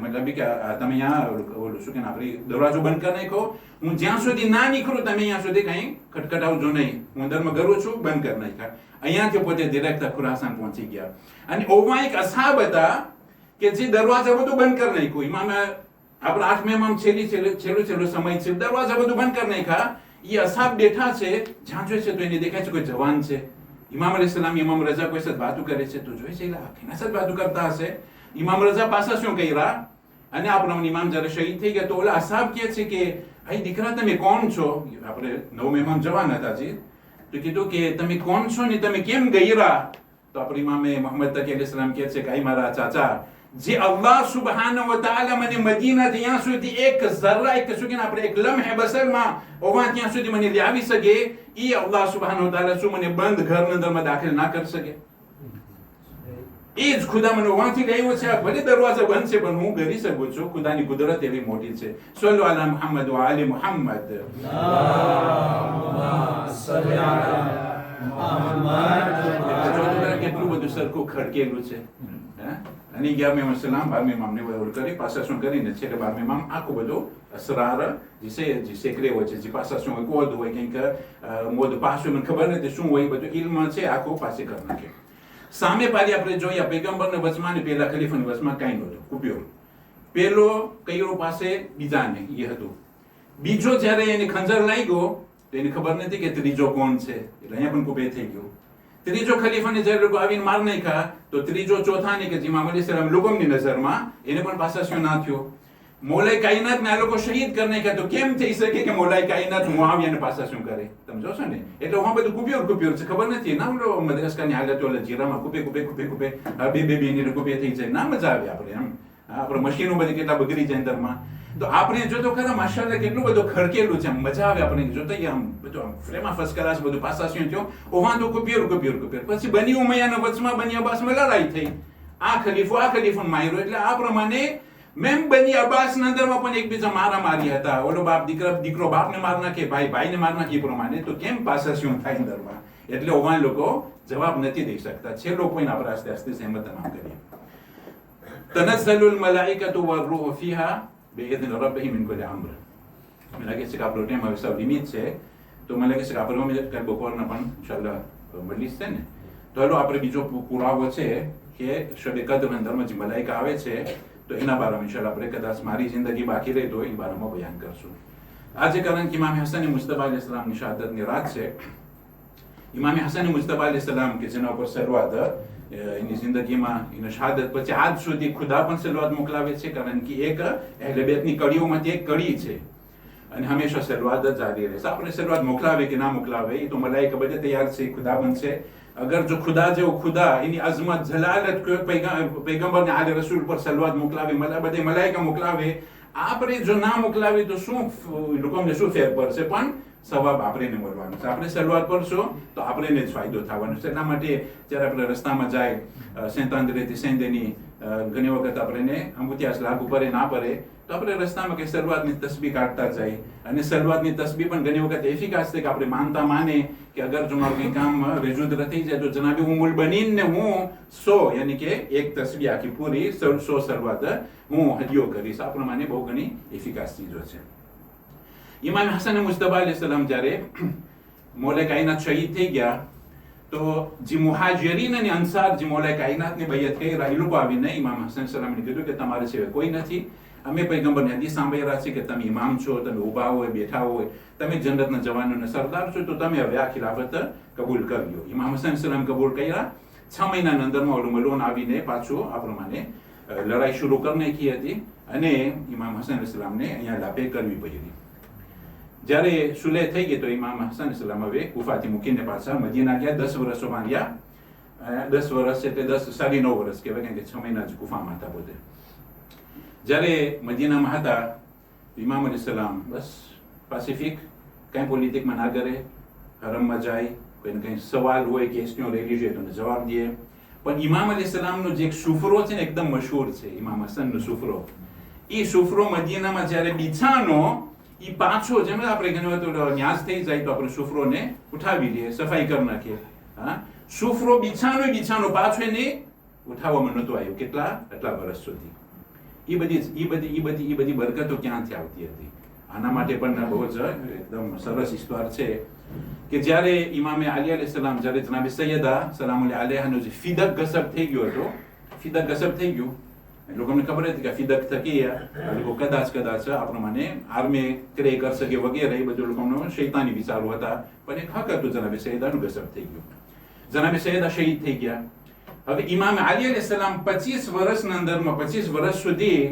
Speaker 1: મતલબ કે તમે અહીંયા ઓલું શું કે આપણે દરવાજો બંધ કરી નાખો, હું જ્યાં સુધી ના નીકળું તમે અહીંયા સુધી કંઈ ખટખટાવજો નહીં, હું અંદરમાં ગરું છું, બંધ કરી નાખ્યા. અહીંયાથી પોતે ડિરેક્ટ ખુરાસાન પહોંચી ગયા. અને ઓમાં એક અસહાબ હતા કે જે દરવાજા બધું બંધ કરી નાખ્યું. ઇમામે આપણા 8મા ઇમામ છેલ્લો સમય છે, દરવાજા બધું બંધ કરી નાખ્યા. એ અસહાબ બેઠા છે, જ્યાં જોઈએ છે તો એને દેખાય છે કોઈ જવાન છે. ઇમામ અલૈહિસ સલામ ઇમામ રઝા કોઈ સાથે વાતો કરે છે, તો જોઈએ છે એના સાથે વાતો કરતા હશે. ઇમામ રઝા પાસે શું કર્યા? અને આપણો ઇમામ જ્યારે શહીદ થઈ ગયા તો ઓલા અસહાબ કહે છે કે અહીં દીકરા તમે કોણ છો? આપણે 9મા ઇમામ જવાન હતા જી. તો કીધું કે તમે કોણ છો ને તમે કેમ ગયા? તો આપણે ઇમામે મોહમ્મદ તકી અલૈહિસ સલામ કહે છે કે અહીં મારા ચાચા જે અલ્લાહ સુબ્હાનહુ વ તઆલા મને મદીના ત્યાં સુધી એક ઝર્રા એક શું કે આપણે એક લમ્હે બસરમાં ઓવા ત્યાં સુધી મને લાવી શકે, ઈ અલ્લાહ સુબ્હાનહુ વ તઆલા શું મને બંધ ઘરની અંદરમાં દાખલ ના કરી શકે? એ જ ખુદા મને ઓવાથી લાવ્યો છે. ભલે દરવાજા બંધ છે પણ હું કરી શકું છું. ખુદાની કુદરત એવી મોટી છે. સલ્લુ અલા મુહમ્મદ વ આલે મુહમ્મદ.
Speaker 2: અલ્લાહુમ્મા સલ્લી અલા મુહમ્મદ.
Speaker 1: કેટલું બધું સરખું ખડકેલું છે. અને 11મા ઇમામ 12મા ઇમામને ઓળ કરી પાસાસું કરીને છેલ્લે 12મા ઇમામ આખું બધું અસરાર જે સેક્રે હોય છે, જે પાસાસું હોય, કોદ હોય, કંઈક મોદ પાસું મને ખબર નથી શું હોય, બધું ઇલ્મ છે આખું પાસે કરી નાખે. સામે પાડી આપણે જોઈએ પૈગંબરને વચમાં ને પેલા ખલીફાની વચમાં કાંઈ નહોતું કુપ્યો. પેલો કઈરો પાસે બીજાને એ હતું. બીજો જ્યારે એને ખંજર લાગ્યો તો એને ખબર નથી કે ત્રીજો કોણ છે, એટલે અહીંયા પણ કુપે થઈ ગયો. ત્રીજો ખલીફાને જ્યારે લોકો આવીને માર નાખ્યા તો ત્રીજો ચોથાને કે ઇમામ અલૈહિસ સલામ લોકોની નજરમાં એને પણ પાસાસ્યો ના થયો. મોલાએ કાયનાતને આ લોકો શહીદ કરી નાખ્યા તો કેમ થઈ શકે કે મોલાએ કાયનાત મુઆવિયાને પાસાસ્યો કરે? તમે જોશો ને એટલે હું બધું કુપ્યોર છે, ખબર નથી ના. ઓલો મદ્રસકાની હાલત ઓલા જીરામાં કુપે બે એની કુપે થઈ જાય ના, મજા આવે આપણે એમ. આપણે મશીનો બધી કેટલા બગડી જાય અંદરમાં. તો આપણે જો તો ખરા માશાલ્લાહ કેટલું બધું ખડકેલું છે, મજા આવે આપણે જોતા આમ બધું આમ ફ્રેમમાં ફર્સ્ટ ક્લાસ બધું પાસાશું થયો. ઓવાંધો કુપિયર પછી બની ઉમૈયાના વચમાં બની અબ્બાસમાં લડાઈ થઈ. આ ખલીફો માર્યો. એટલે આ પ્રમાણે મેમ બની અબ્બાસના અંદરમાં પણ એકબીજા મારામારી હતા. ઓલો બાપ દીકરો બાપને માર નાખે, ભાઈને માર નાખે. એ પ્રમાણે તો કેમ પાસાશું થાય અંદરમાં? એટલે ઓવાન લોકો જવાબ નથી દઈ શકતા. છેલ્લો પોઈન્ટ આપણે આસ્તે આસ્તે સહેમત તમામ કરીએ. તનઝ્ઝલુલ મલાઇકતુ વર-રૂહુ ફીહા બિઇذن રબ્બિહિમ મિન કુલ્લી અમ્ર. મને લાગે છે કે આપણો ટાઈમ હવે સાવ લિમિટ છે, તો મને લાગે છે કે આપણે કાલ બપોરના પણ ઇન્શાઅલ્લાહ મજલિસ છે ને, તો હાલો આપણે બીજો પુરાવો છે કે શબે કદ્ર અંદરમાં જે મલાઈકા આવે છે, તો એના બારામાં ઇન્શાઅલ્લાહ આપણે કદાચ મારી જિંદગી બાકી રહી તો એ બારામાં બયાન કરશું. આજે કારણ કે ઇમામ હસન મુસ્તફા અલૈહિસ સલામની શહાદતની રાત છે. ઇમામ હસન મુસ્તફા અલૈહિસ સલામ કે જેના ઉપર સલવાત એની જિંદગીમાં એની શહાદત પછી આજ સુધી ખુદા પણ સલવાત મોકલાવે છે, કારણ કે એક અહેલે બેતની કડીઓમાંથી એક કડી છે અને હંમેશા સલવાત જ જારી રહેશે. આપણે સલવાત મોકલાવે કે ના મોકલાવે એ તો મલાઈકા બધે તૈયાર છે, ખુદા પણ છે. અગર જો ખુદા જેવો ખુદા એની અઝમત જલાલત પૈગંબર ને આલે રસૂલ પર સલવાત મોકલાવે, બધે મલાઈકા મોકલાવે, આપણે જો ના મોકલાવી તો શું લોકોને શું ફેર પડશે? પણ સવાબ આપણે મળવાનું છે. આપણે સલવાત પડશો તો આપણે જ ફાયદો થવાનો છે. એટલા માટે જ્યારે આપણે રસ્તામાં જાય સેંતાંદરેથી સેંદેની ઘણી વખત આપણે અંગુત્યાસ લાગુ પડે ના પડે તો આપણે રસ્તામાં કે સલવાતની તસ્બીહ કાઢતા જાય. અને સલવાતની તસ્બીહ પણ ઘણી વખત એફિકાસ છે કે આપણે માને કે અગર જો મારું કંઈ કામ રેજુદ્ર થઈ જાય તો જનાબી ઉમ્મુલ બનીન ને હું 100 યાની કે એક તસ્બીહ આખી પૂરી 100 સલવાત હું હદિયો કરીશ. આ પ્રમાણે બહુ ઘણી એફિકાસ ચીજો છે. ઇમામ હસન મુસ્તફા અલૈહિસ સલામ જ્યારે મોલે કાયનાત શહીદ થઈ ગયા તો જે મુહાજિરીન અને અંસાર જે મોલે કાયનાતની બૈયત કર્યા એ લોકો આવીને ઇમામ હસન સલામને કીધું કે તમારે સિવાય કોઈ નથી. અમે પૈગંબરની હદીસ સાંભળી રહ્યા છીએ કે તમે ઇમામ છો, તમે ઊભા હોય, બેઠા હોય, તમે જન્નતના જવાનોના સરદાર છો, તો તમે હવે આ ખિલાફત કબૂલ કર્યો. ઇમામ હસન સલામ કબૂલ કર્યા. 6 મહિનાના અંદરમાં ઓલું મલોન આવીને પાછું આ પ્રમાણે લડાઈ શરૂ કરી નાખી હતી અને ઇમામ હસન સલામને અહીંયા લાભે કરવી પડી. જ્યારે સુલે થઈ ગઈ તો ઇમામ હસન સલામ હવે ગુફાથી મૂકીને પાછા મદીના ગયા. 10 વર્ષો માર્યા. 10 વર્ષ એટલે 9.5 વર્ષ કહેવાય, કારણ કે 6 મહિના જ ગુફામાં હતા પોતે. જ્યારે મદીનામાં હતા ઇમામ અલૈહિસ સલામ બસ પેસિફિક, કંઈ પોલિટિકમાં ના કરે, હરમમાં જાય, કોઈને કંઈ સવાલ હોય ક્વેશ્ચન રિલીજિયસ તો જવાબ દે. પણ ઇમામ અલૈહિસ સલામનો જે એક સુફરો છે ને એકદમ મશહૂર છે, ઇમામ હસનનો સુફરો. એ સુફરો મદીનામાં જ્યારે બિછાનો એ પાછો જેમ આપણે ઘણી વખત ન્યાસ થઈ જાય તો આપણે સુફરોને ઉઠાવી લઈએ, સફાઈ કરી નાખીએ. હા, સુફરો બિછાનો પાછો એને ઉઠાવવામાં નહોતું આવ્યું. આટલા વર્ષ સુધી. એ બધી બરકતો ક્યાંથી આવતી હતી? આના માટે પણ બહુ જ એકદમ સરસ ઇસ્તવાર છે કે જ્યારે ઇમામે અલી અલૈહિસ સલામ જ્યારે જનાબે સૈયદા સલામુલ અલૈહાનો જે ફિદક ગસબ થઈ ગયો હતો, ફિદક ગસબ થઈ ગયું, લોકોને ખબર હતી કે ફિદક થકી લોકો કદાચ આ પ્રમાણે આર્મી ક્રે કરી શકે વગેરે, એ બધું લોકોનો શૈતાની વિચારો હતા. પણ એક હક હતું, જનાબે સૈયદાનું ગસબ થઈ ગયું. જનાબે સૈયદા શહીદ થઈ ગયા. હવે ઇમામ અલી અલૈહિસ સલામ 25 વર્ષના અંદરમાં 25 વર્ષ સુધી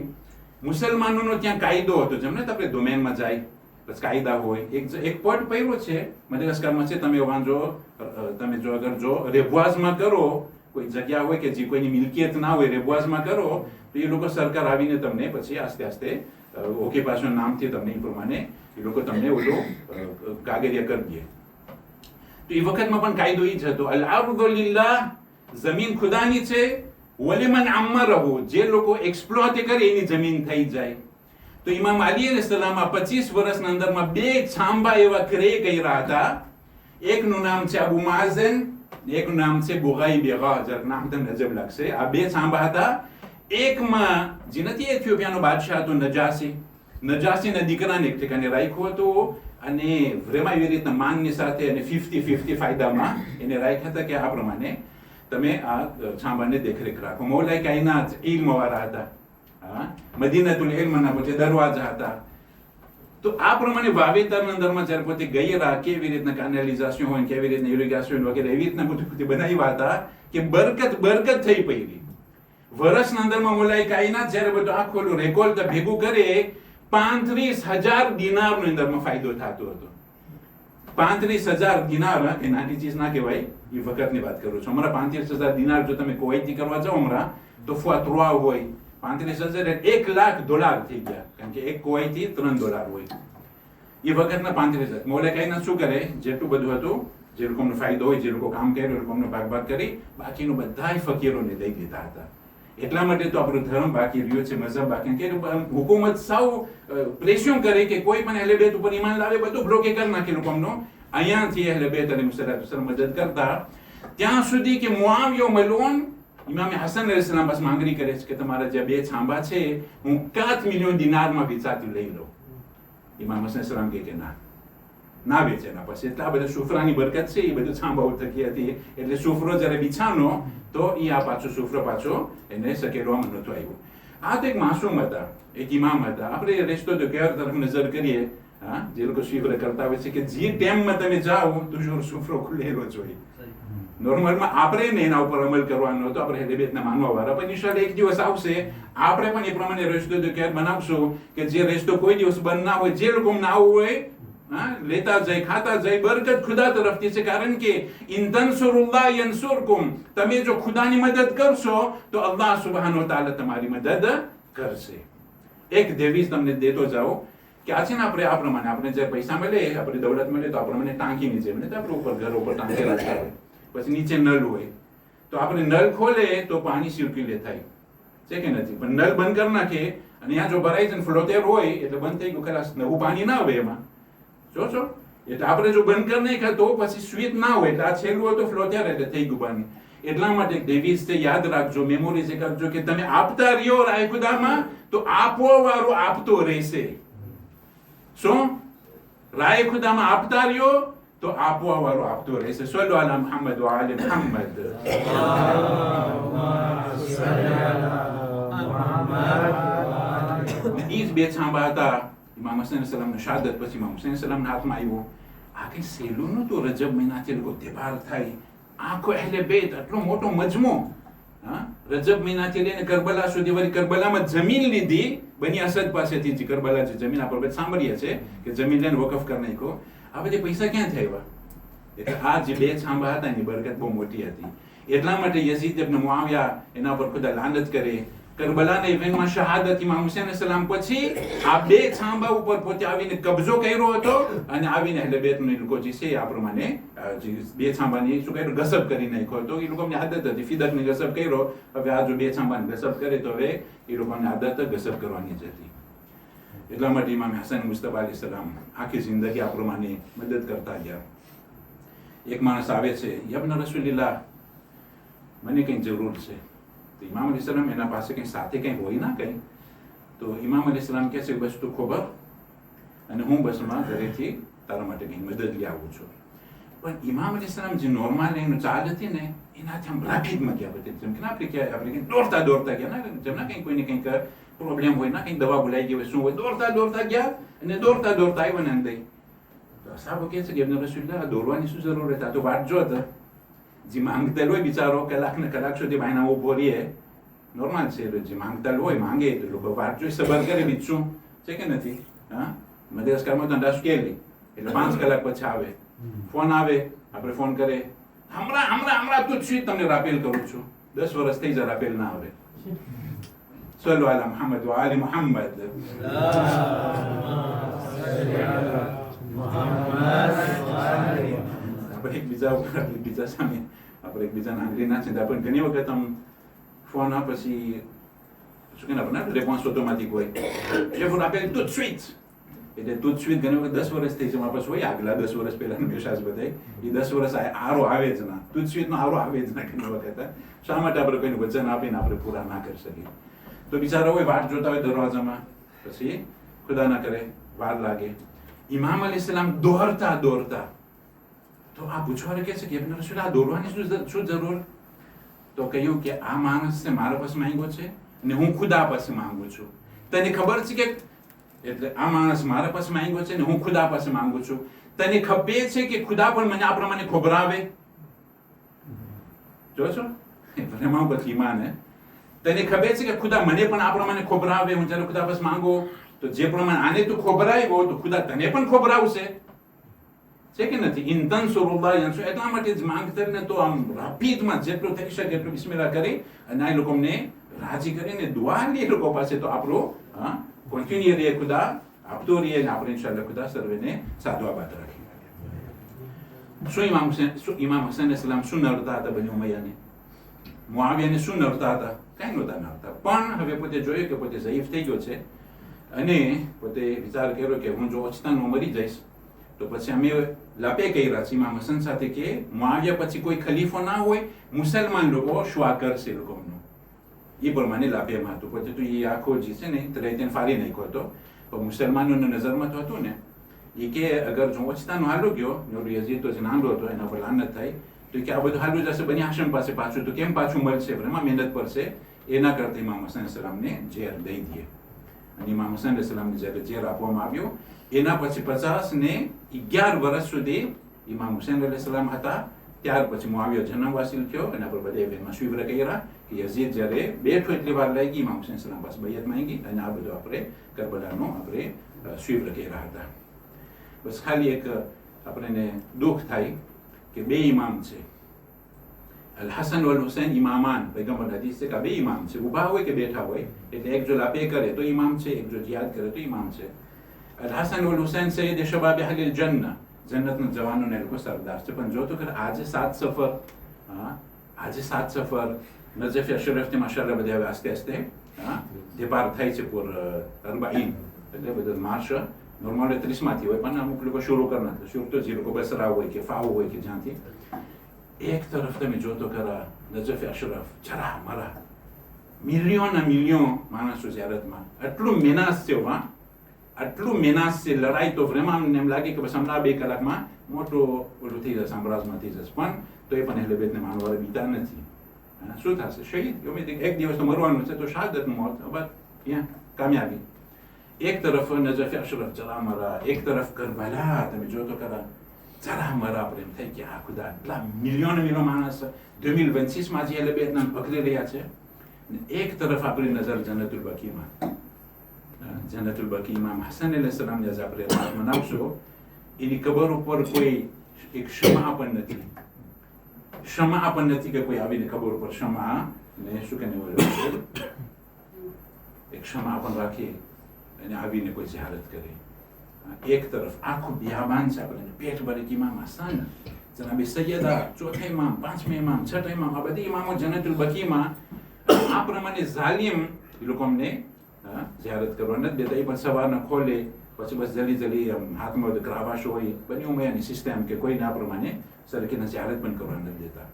Speaker 1: મુસલમાનોનો ત્યાં કાયદો હતો. જેમને આપણે ડોમેનમાં જાય બસ કાયદા હોય. એક પોઈન્ટ પહેર્યો છે મદગાસ્કરમાં છે, તમે વાંચો, તમે જો અગર જો રેબવાઝમાં કરો, કોઈ જગ્યા હોય કે જે કોઈની મિલકિયત ના હોય, રેબવાઝમાં કરો તો એ લોકો સરકાર આવીને તમને પછી આસ્તે આસ્તે ઓક્યુપેશન નામથી તમને એ પ્રમાણે એ લોકો તમને ઓલો કાગળિયા કરી દે. તો એ વખતમાં પણ કાયદો એ જ હતો, અલ અર્દુ લિલ્લાહ, જમીન ખુદાની છે, વલિમન અમ્મરહુ, જે લોકો એક્સપ્લોટ કરે એની જમીન થઈ જાય. તો ઇમામ અલી અલૈહિસ સલામ 25 વર્ષના અંદરમાં 2 છાંબા એવા ક્રે કર્યા હતા. એકનું નામ છે અબુ માઝન, એકનું નામ છે બુગાઈ બેગા. જરાક નામ તમને અજબ લાગશે. આ 2 છાંબા હતા. એકમાં જે નથી એથિયોપિયાનો બાદશાહ હતો નજાસીના દીકરાને એક ઠેકાને રાખ્યો હતો અને vraiment એવી રીતના માનની સાથે અને 50-50 ફાયદામાં એને રાખ્યા હતા કે આ પ્રમાણે તમે આ છાંબાને દેખરેખ રાખો. મૌલાએ કાયનાત ઇલ્મવાળા હતા. મદીનાતુલ ઇલ્મના પોતે દરવાજા હતા. તો આ પ્રમાણે વાવેતરના અંદરમાં જ્યારે પોતે ગયેલા, કેવી રીતના કેનાલિઝેશન હોય, કેવી રીતના ઇરિગેશન વગેરે એવી રીતના બધું બનાવ્યા હતા કે બરકત થઈ પડી. વર્ષના અંદરમાં મૌલાએ કાયનાત જ્યારે બધું આખું રેકોર્ડ ભેગું કરે 35,000 દિનારનો અંદરમાં ફાયદો થતો હતો. 35,000 દિનાર એ નાની ચીજ ના કહેવાય. એ વખતની વાત કરું છું. હમણાં 35,000 દિનાર જો તમે કુવૈતી કરવા જાઓ હમણાં તો ફુઆ હોય $35,000 $1 લાખ થઈ ગયા, કારણ કે એક કોઈથી $3 હોય એ વખતના 35,000. મોલેકાઈના શું કરે, જેટલું બધું હતું, જે લોકોનો ફાયદો હોય, જે લોકો કામ કર્યું, એ લોકોનો ભાગ કરી બાકીનું બધાય ફકીરોને દઈ દીધા હતા. એટલા માટે તો આપણો ધર્મ બાકી રહ્યો છે, મઝહબ બાકી, કે હુકુમત સાવ પ્રેશર કરે કે કોઈ પણ અહેલે બેત ઉપર ઈમાન લાવે, બધું બ્લોકે કરી નાખે લોકોનો. અહીંયાથી અહેલે બેત અને મુસલમાન મદદ કરતા ત્યાં સુધી કે મુઆવિયા મલૂન ઇમામ હસન અલૈહિસ્સલામ બસ માંગણી કરે છે કે તમારા જે 2 છાંબા છે હું 4 મિલિયન દિનારમાં વેચાતી લઈ લઉં. ઇમામ હસન અલૈહિસ્સલામ કે ના વેચે. ના પછી એટલા બધા સુફરાની બરકત છે, એ બધું છાંબાઓ થકી હતી, એટલે સુફરો જ્યારે બિછાનો તો એ આ પાછો સુફરો પાછો એને સકેલવામાં નહોતો આવ્યો. આ તો એક માસૂમ હતા, એક ઇમામ હતા. આપણે રસ્તો તો કેવા તરફ નજર કરીએ, હા, જે લોકો સુફર કરતા હોય છે કે જે ટાઈમમાં તમે જાઓ તો સુફરો ખુલેલો જોઈએ. નોર્મલમાં આપણે ને એના ઉપર અમલ કરવાનો હતો, આપણે હેલેબેતના માનવા વાળા, પણ ઇન્શાલ્લાહ એક દિવસ આવશે આપણે પણ એ પ્રમાણે રસ્તો તો ક્યારે બનાવશું કે જે રસ્તો કોઈ દિવસ બંધ ના હોય, જે લોકો ના આવવું હોય હા લેતા જાય, ખાતા જાય. બરકત ખુદા તરફથી છે, કારણ કે ઇન તનસુરુલ્લાહ યનસુરકુમ, તમે જો ખુદાની મદદ કરશો તો અલ્લાહ સુબ્હાનહુ તઆલા તમારી મદદ કરશે. એક દેવીસ તમને દેતો જાઓ કે આ છે ને, આપણે આ પ્રમાણે આપણે જે પૈસા મળે, આપણે દૌલત મળે તો આપણે મને ટાંકી નીચે મળે, તો આપણે ઉપર ઘર ઉપર ટાંકી રાખતા હોય, પછી નીચે નળ હોય તો આપણે નળ ખોલે તો પાણી સર્ક્યુલેટ થાય છે કે નથી, પણ નળ બંધ કરી નાખે અને ત્યાં જો ભરાઈ જાય ફ્લોટેર હોય એટલે બંધ થઈ ગયું, ખલાસ, નવું પાણી ના આવે એમાં. જો એટલે આપણે જો બંધ કરી નાખ્યા તો પછી સ્વિચ ના હોય, એટલે આ છેલ્લું હોય તો ફ્લોટેર એટલે થઈ ગયું પાણી. એટલા માટે દેવીસ છે, યાદ રાખજો, મેમોરી કરજો કે તમે આપતા રહ્યો રાય ખુદામાં તો આપો વાળો આપતો રહેશે. શું રાય ખુદામાં આપતા રહ્યો તો આપવા વાળો આપતો રહેશે. સલ્લુ અલા મુહમ્મદ વ આલે મુહમ્મદ. ઈ જ 2 છાંબા હતા. ઇમામ હસન અલૈહિસ્સલામની શહાદત પછી ઇમામ હુસૈન અલૈહિસ્સલામના હાથમાં આવ્યો. આ કઈ સહેલું નહોતું. રજબ મહિનાથી લોકો તહેવાર થાય, આખો અહેલે બેત આટલો મોટો મજમો, હા, રજબ મહિનાથી લઈને કરબલા સુધી, વળી કરબલામાં જમીન લીધી બની અસદ પાસેથી, જે કરબલા જે જમીન આપણે સાંભળીએ છે કે જમીન લઈને વકફ કરી નાખ્યો. આ બધી પૈસા ક્યાંથી આવ્યા? એટલે આ જે 2 છાંબા હતા એની બરકત બહુ મોટી હતી. એટલા માટે યઝીદ ઇબ્ન મુઆવિયા એના પર ખુદા લાનત કરે. કરબલાના ઇવેન્ટમાં શહાદત ઇમામ હુસૈન અલૈહિસ્સલામ પછી આ 2 છાંબા ઉપર પોતે આવીને કબજો કર્યો હતો અને આવીને અહેલે બેતનો લોકો જે છે આ પ્રમાણે જે 2 છાંબાની શું કર્યું, ગસબ કરી નાખ્યો હતો. એ લોકોની આદત હતી ફિદકની ગસબ કર્યો. હવે આ જો 2 છાંબાની ગસબ કરે તો હવે એ લોકોની આદત ગસબ કરવાની જ હતી. એટલા માટે ઇમામ હસન મુસ્તફા અલૈહિસ્સલામ આખી જિંદગી આ પ્રમાણે મદદ કરતા ગયા. એક માણસ આવે છે, યબ્ન રસૂલિલ્લાહ, મને કંઈ જરૂર છે. તો ઇમામ અલૈહિસ્સલામ એના પાસે કંઈ સાથે કંઈ હોય ના કંઈ, તો ઇમામ અલૈહિસ્સલામ કહે છે બસ તું ખબર અને હું બસમાં ઘરેથી તારા માટે કંઈ મદદ લઈ આવું છું. પણ ઇમામ અલૈહિસ્સલામ જે નોર્મલ એનું ચાલ હતી ને એનાથી આમ રાફીદમાં ગયા બધી, જેમ કે આપણે કંઈ દોડતા ગયા ના, જેમ ના કંઈ કોઈને કંઈક પ્રોબ્લેમ હોય ના, કંઈક દવા ભૂલાઈ ગઈ હોય, શું હોય, દોડતા ગયા અને દોડતા આવ્યા ને અંદર. તો સાહેબ કહે છે કે ઇબ્ન રસૂલિલ્લાહ દોડવાની શું જરૂર હતી? આ તો વાટ જો હતા, જે માંગતા હોય બિચારો કલાક ને કલાક સુધી ભાઈના ઉભો રહીએ, નોર્મલ છે. જે માંગતા હોય માંગે તો લોકો વાટ જોઈ સબર કરે, બીજું છે કે નથી. હા, મધ્યસ્કારમાં તો અંદાજ કેલી એટલે 5 કલાક પછી આવે, ફોન આવે, આપણે ફોન કરે, હમણાં તું જ તમને રાપેલ કરું છું. 10 વર્ષ થઈ જાય રાપેલ ના આવે. સલ્લુ અલા મુહમ્મદ વ આલે મુહમ્મદ. આપણે એકબીજા સામે આપણે એકબીજાને આંગળી ના છે, પણ ઘણી વખત આમ ફોન આ પછી શું કે આપણે રેસ્પોન્સ ઓટોમેટિક હોય, એટલે આપે તું સ્વીચ, એટલે તું સ્વીચ ઘણી વખત 10 વર્ષ થઈ છે વાપસ હોય. આગલા 10 વર્ષ પહેલાનો મેસેજ બધાય એ 10 વર્ષ આરો આવે જ ના, તું સ્વીચનો આરો આવે જ ના ઘણી વખત. શા માટે આપણે કોઈને વચન આપીને આપણે પૂરા ના કરી શકીએ? તો બિચારા હોય વાટ જોતા હોય દરવાજામાં, પછી ખુદા ના કરે વાર લાગે. ઇમામ અલૈહિસ્સલામ દોડતા તો આ પૂછવાને કહે છે કે ઇબ્ન રસૂલ આ દોડવાની શું જરૂર? તો કહ્યું કે આ માણસને મારા પાસે માંગ્યો છે અને હું ખુદા પાસે માંગુ છું. તને ખબર છે કે એટલે આ માણસ મારા પાસે માંગ્યો છે ને હું ખુદા પાસે માંગુ છું. તને ખબર છે કે ખુદા પણ મને આ પ્રમાણે ખોબરાવે? જો છો એમાં પછી ઈમાન હે. તને ખબર છે કે ખુદા મને પણ આ પ્રમાણે ખોબરાવે? હું જ્યારે ખુદા પાસે માંગો તો જે પ્રમાણે આને તું ખોબરાવ્યો તો ખુદા તને પણ ખોબરાવશે, છે કે નથી? ઇન તનસુરુલ્લાહ યનસુર. એટલા માટે જ માંગતરને તો આમ રાફીદમાં જેટલું થઈ શકે એટલું બિસ્મિલ્લાહ કરી અને આ લોકોને રાજી કરીને દુઆ લે લોકો પાસે તો આપણો કોન્ટિન્યુ રહીએ ખુદા આપતો રહીએ ને આપણે ઇન્શાલ્લાહ ખુદા સર્વેને સાદુ આબાદ રાખીએ. શું ઇમામ હસન ઇસ્લામ શું નડતા હતા બની ઉમૈયાને? મુઆવિયાને શું નડતા હતા? કઈ નહોતા નડતા. પણ હવે પોતે જોયું કે પોતે ઝઈફ થઈ ગયો છે અને પોતે વિચાર કર્યો કે હું જો ઓચતાનું મરી જઈશ તો પછી અમે લાપે કર્યા છે ઇમામ હસન સાથે કે મુઆવિયા પછી કોઈ ખલીફો ના હોય, મુસલમાન લોકો શ્વા કરશે લોકોનો. એ પ્રમાણે લાપેમાં હતું. પોતે તો એ આખો જે છે ને તેને ફાડી નાખ્યો હતો. પણ મુસલમાનોની નજરમાં તો હતું ને એ કે અગર જો ઓચતાનો હાલો ગયો યઝીદ તો જે નાનો હતો એના પર લાનત થાય તો કે આ બધું હાલું જશે બની હાશમ પાસે પાછું તો કેમ પાછું મળશે? એમાં મહેનત પડશે. એના કરતા ઇમામ હસન સલામને ઝેર દઈ દઈએ. અને ઇમામ હસન સલામને જ્યારે ઝેર આપવામાં આવ્યો એના પછી 50 વર્ષ સુધી ઇમામ હુસૈન અલૈહિ સલામ હતા. ત્યાર પછી મુઆવિયા જન્મવાસી થયો. એના પર બધા મશવરા કર્યા કે યઝીદ જ્યારે બેઠો એટલી વાર લાગી ઇમામ હુસૈન સલામ પાસે બૈયત માંગી અને આ બધું આપણે કરબલાનો આપણે સ્વીવર કર્યા હતા. બસ ખાલી એક આપણને દુઃખ થાય કે બે ઇમામ છે, અલ હસન વલ હુસૈન ઇમામાન. પૈગંબર હદીસ છે કે બે ઇમામ છે, ઊભા હોય કે બેઠા હોય. એટલે એક જો લાપે કરે તો ઇમામ છે, એક જો જિહાદ કરે તો ઇમામ છે. અલ હસન વલ હુસૈન સૈયદ શબાબ અહલ જન્નહ, જન્નતના જવાનોને લોકો સરદાર છે. પણ જો તો કે આજે 7 સફર, આજે 7 સફર નજફ અશરફ થી માશાઅલ્લાહ બધા હવે આસ્તે આસ્તે depart થાય છે પર 40 એટલે બધા માર્ચ નોર્મલ 30 માંથી હોય પણ અમુક લોકો શરૂ કરનાર શરૂ તો જે લોકો બસરા હોય કે ફાવ હોય કે જ્યાંથી એક તરફ તમે જોતો ખરા નજફ અશરફ જરા મરા મિલિયન માણસો ઝિયારતમાં. આટલું મેનાસ છે, આટલું મેનાસ છે લડાઈ. તો vraiment એમ લાગે કે બસ હમણાં 2 કલાકમાં મોટું ઓલું થઈ જશે, સામ્રાજ્યમાં થઈ જશે. પણ તો એ પણ અહેલે બેતને માનવાળા બીતા નથી. શું થશે? શહીદ. એક દિવસ તો મરવાનું છે તો શહાદતનું મોત, બસ ત્યાં કામયાબી. એક તરફ નજફ અશરફ જરા મરા, એક તરફ કરબલા તમે જોતો ખરા જરા મરા. પ્રેમ થઈ કે આ ખુદા આટલા મિલિયન માણસ 2026 માં જે અહેલે બેતના પકડી રહ્યા છે. એક તરફ આપણી નજર જન્નતુલ બકીમાં, જન્નતુલ બકી ઇમામ હસન અલૈહિ સલામ જે આપણે મનાવશો એની કબર ઉપર કોઈ એક શમા પણ નથી. શમા પણ નથી કે કોઈ આવીને કબર ઉપર શમા ને શું કે એક શમા પણ રાખી અને આવીને કોઈ ઝિયારત કરે. એક તરફ આખું બિયાબાન છે આપણે પેટ ભરે કે ઇમામ હસન, જનાબે સૈયદા, ચોથા ઇમામ, પાંચમા ઇમામ, છઠ્ઠા ઇમામ, આ બધી ઇમામો જન્નતુલ બકીમાં. આ પ્રમાણે ઝાલિમ એ લોકો અમને ઝિયારત કરવા નથી દેતા. એ પણ સવારના ખોલે પછી બસ જલ્દી હાથમાં ગ્રાવાશ હોય બની ઉમૈયાની સિસ્ટમ કે કોઈને આ પ્રમાણે સરખીને ઝિયારત પણ કરવા નથી દેતા.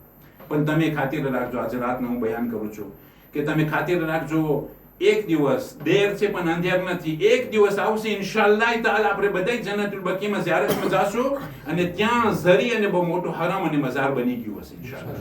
Speaker 1: પણ તમે ખાતર રાખજો, આજે રાતનું હું બયાન કરું છું કે તમે ખાતર રાખજો. એક દિવસ દેર છે પણ અંધેર નથી. એક દિવસ આવશે ઇન્શાઅલ્લાહ તાઆલા આપણે બધા જન્નતુલ બકીમાં ઝિયારતમાં જાશું અને ત્યાં ઝરી અને બહુ મોટો હરામ અને મઝાર બની ગયું હશે ઇન્શાઅલ્લાહ.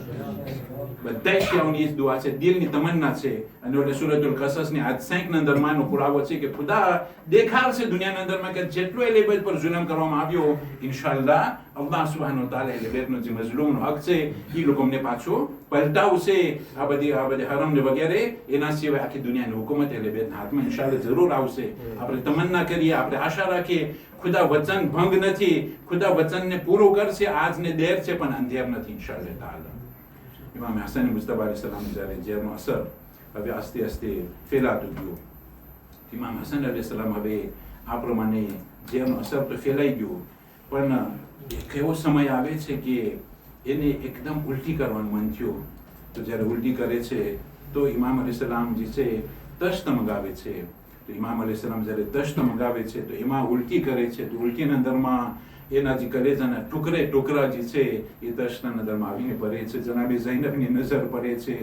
Speaker 1: બધા શિયાઓની એ જ દુઆ છે, દિલની તમન્ના છે. અને ઓલે સૂરતુલ કસસની આજ 5 અંદરમાંનો પુરાવો છે કે ખુદા દેખાડશે દુનિયાના અંદરમાં કે જેટલો એલેબેત પર જુલમ કરવામાં આવ્યો ઇન્શાઅલ્લાહ અલ્લાહ સુબ્હાનહુ વ તઆલા એલેબેતનો જે મઝલૂમનો હક છે એ લોકોને પાછો પલટાવશે. આ બધી હરમ ને વગેરે એના સિવાય આખી દુનિયાની હુકુમત એલેબેતના હાથમાં ઇન્શાઅલ્લાહ જરૂર આવશે. આપણે તમન્ના કરીએ, આપણે આશા રાખીએ. ખુદા વચન ભંગ નથી, ખુદા વચનને પૂરું કરશે. આજને દેર છે પણ અંધેર નથી ઇન્શાઅલ્લાહ તાઆલા. ઇમામ હસન મુજતબા અલૈહિ સલામ જ્યારે ઝેરનો અસર હવે આસ્તે આસ્તે ફેલાતું ગયું. ઇમામ હસન અલૈહિ સલામ હવે આ પ્રમાણે ઝેરનો અસર તો ફેલાઈ ગયું પણ એક એવો સમય આવે છે કે એને એકદમ ઉલટી કરવાનું મન થયું. તો જ્યારે ઉલટી કરે છે તો ઇમામ અલૈહિ સલામ જે છે તશ્ત મંગાવે છે. તો ઇમામ અલૈહિ સલામ જ્યારે તશ્ત મંગાવે છે તો એમાં ઉલટી કરે છે. તો ઉલટીના અંદરમાં એના જે કલેજાના ટુકડા જે છે એ તશ્તના અંદરમાં આવીને પડે છે. જનાબે ઝૈનબની નજર પડે છે.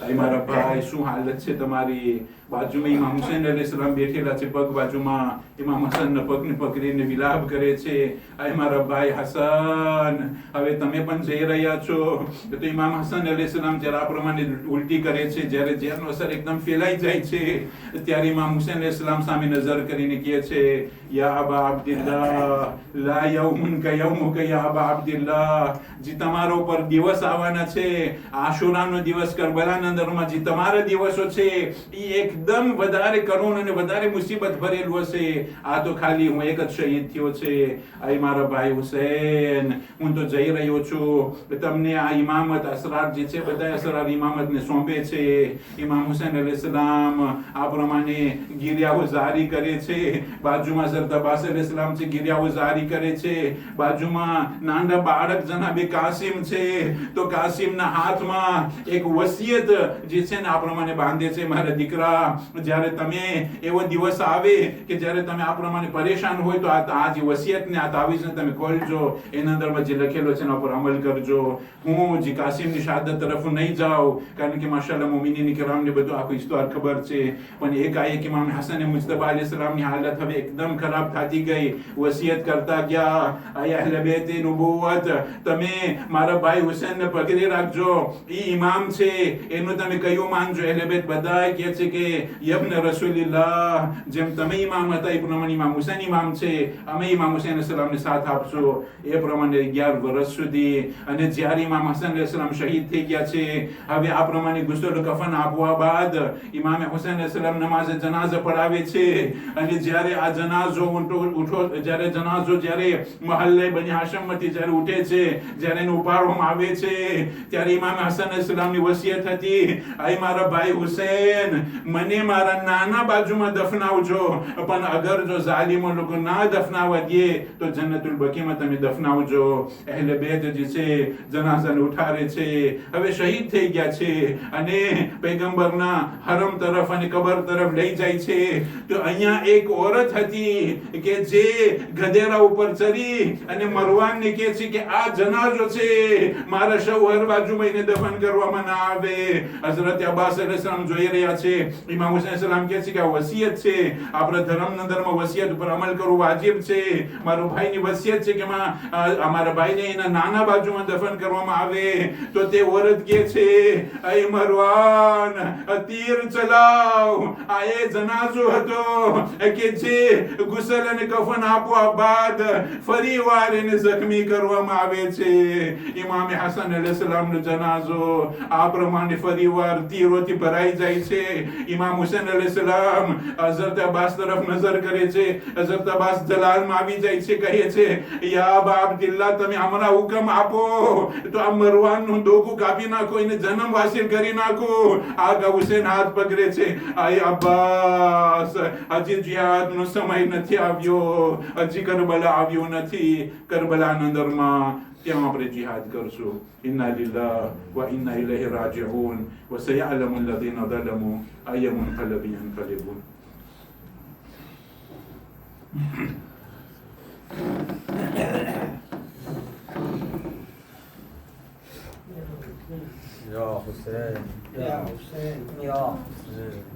Speaker 1: આ મારા ભાઈ શું હાલત છે તમારી? બાજુમાં ઇમામ હુસૈન અલૈહિ સલામ બેઠેલા છે, પગ બાજુમાં ઇમામ હસનના પગને પકડીને વિલાપ કરે છે. આ મારા ભાઈ હસન, હવે તમે પણ જઈ રહ્યા છો. તો ઇમામ હસન અલૈહિ સલામ જ્યારે આ પ્રમાણે ઉલટી કરે છે, જ્યારે ઝેરનો અસર એકદમ ફેલાઈ જાય છે ત્યારે ઇમામ હુસૈન અલૈહિ સલામ સામે નજર કરીને કહે છે યા અબા અબ્દિલ્લાહ લા યૌમુન યૌમુકા યા અબા અબ્દિલ્લાહ, જે તમારા ઉપર દિવસ આવવાના છે, આશુરાનો દિવસ, કરબલાના અંદરમાં જે તમારા દિવસો છે એ એકદમ વધારે કરુણ અને વધારે મુસીબત ભરેલું હશે. આ તો ખાલી હું એક જ શહીદ થયો છે, આ મારા ભાઈ હુસૈન, હું તો જઈ રહ્યો છું, તમને આ ઇમામત અસરાર જે છે બધા અસરાર ઇમામતને સોંપે છે. ઇમામ હુસૈન અલૈહિસ્સલામ આ પ્રમાણે ગિરિયાઓ જારી કરે છે. બાજુમાં સર અબ્બાસ અલૈહિસ્સલામ છે, ગિરિયાઓ જારી કરે છે. બાજુમાં નાના બાળક જનાબે કાસિમ છે, તો કાસિમના હાથમાં એક વસિયત જે છે ને આ પ્રમાણે બાંધે છે, મારા દીકરા, જ્યારે તમે એવો દિવસ આવે કે જ્યારે તમે આ પ્રમાણે પરેશાન હોય તો આ જે વસિયતને આ તાવીઝને તમે ખોલજો, એના અંદરમાં જે લખેલો છે એના ઉપર અમલ કરજો. હું જે કાસિમની શહાદત તરફ નહીં જાઉં, કારણ કે માશાઅલ્લાહ મોમિનીન કિરામને બધું આખું ઇસ્તવાર ખબર છે. પણ એકાએક ઇમામ હસન મુજતબા અલૈહિસ્સલામની હાલત હવે એકદમ ખરાબ થતી ગઈ. વસિયત કરતા ગયા, અહલે બેત નુબુવત, તમે મારા ભાઈ હુસૈનને પકડી રાખજો, ઈ ઇમામ છે, એનું તમે કયું માનજો. અહલે બેત બધા કહે છે કે યબ્ન રસૂલિલ્લાહ, જેમ તમે ઇમામ હતા એ પ્રમાણે ઇમામ હુસૈન ઇમામ છે, અમે ઇમામ હુસૈન સલામને સાથ આપશો. એ પ્રમાણે 11 વર્ષ સુધી. અને જ્યારે ઇમામ હસન અલૈહિસ્સલામ શહીદ થઈ ગયા છે, હવે આ પ્રમાણે ગુસ્લ કફન આપવા બાદ ઇમામ હુસૈન અલૈહિસ્સલામ નમાઝ જનાઝા પઢાવે છે. અને જ્યારે આ જનાઝો જ્યારે મહલ્લે બની હાશમમાંથી જ્યારે ઉઠે છે, જ્યારે એને ઉપાડવામાં આવે છે, ત્યારે ઇમામ હસન અલૈહિસ્સલામની વસિયત હતી, આય મારા ભાઈ હુસૈન, મને મારા નાના બાજુમાં દફનાવજો, પણ અગર જો ઝાલિમો લોકો ના દફનાવવા દે તો જન્નતુલ બકીમાં તમે દફનાવજો. અહેલે બેત જે છે જનાઝાને ઉઠારે છે, હવે શહીદ થઈ ગયા છે, અને પૈગંબરના હરમ તરફ અને કબર તરફ લઈ જાય છે. તો અહીંયા એક औरत હતી કે જે ગધેડા ઉપર ચડી અને મરવાનને કહે છે કે આ જનાઝો છે, મારા શૌહર બાજુમાં એને દફન કરવામાં ના આવે. હઝરત અબ્બાસ અલૈહિસ્સલામ જોઈ રહ્યા છે, ઇમામ હુસૈન સલામ કહે છે કે આ વસિયત છે, આપણા ધર્મના અંદરમાં વસિયત ઉપર અમલ કરવું વાજિબ છે. મારો ભાઈની વસિયત છે કે અમારા ભાઈને એના નાના બાજુમાં દફન કરવામાં આવે. તો તે औरत કહે છે, અય મરવાન, તીર ચલાવ. આ એ જનાઝો હતો કે જે ગુસલ અને કફન આપવા બાદ ફરી વાર એને જખ્મી કરવામાં આવે છે. ઇમામ હસન અલૈહિસ્સલામનો જનાઝો આ પ્રમાણે ફરી વાર તીરોથી ભરાઈ જાય છે. ઇમામ હુસૈન અલૈહિસ્સલામ હઝરત અબ્બાસ તરફ નજર કરે છે, હઝરત અબ્બાસ જલાલમાં આવી જાય છે, કહે છે, યા અબા અબ્દિલ્લાહ, તમે હમણાં હુકમ આપો તો આ મરવાનનું ડોકું કાપી નાખો, એને જન્મ વાસિલ કરી નાખો. આગા હુસૈન હાથ પકડે છે, આય અબ્બાસ, હજી જિહાદનો સમય નથી આવ્યો, હજી કરબલા આવ્યું નથી. કરબલાના અંદરમાં ત્યાં આપણે જિહાદ કરશું. ઇન્ના લિલ્લાહ વ ઇન્ના ઇલૈહિ રાજિઉન વ સયઅલમુ અલ્લઝીના ઝલમુ અય્ય મુન્કલબિન યન્કલિબૂન.
Speaker 2: Ya Hüseyin.
Speaker 3: Ya Hüseyin.
Speaker 2: Ya Hüseyin.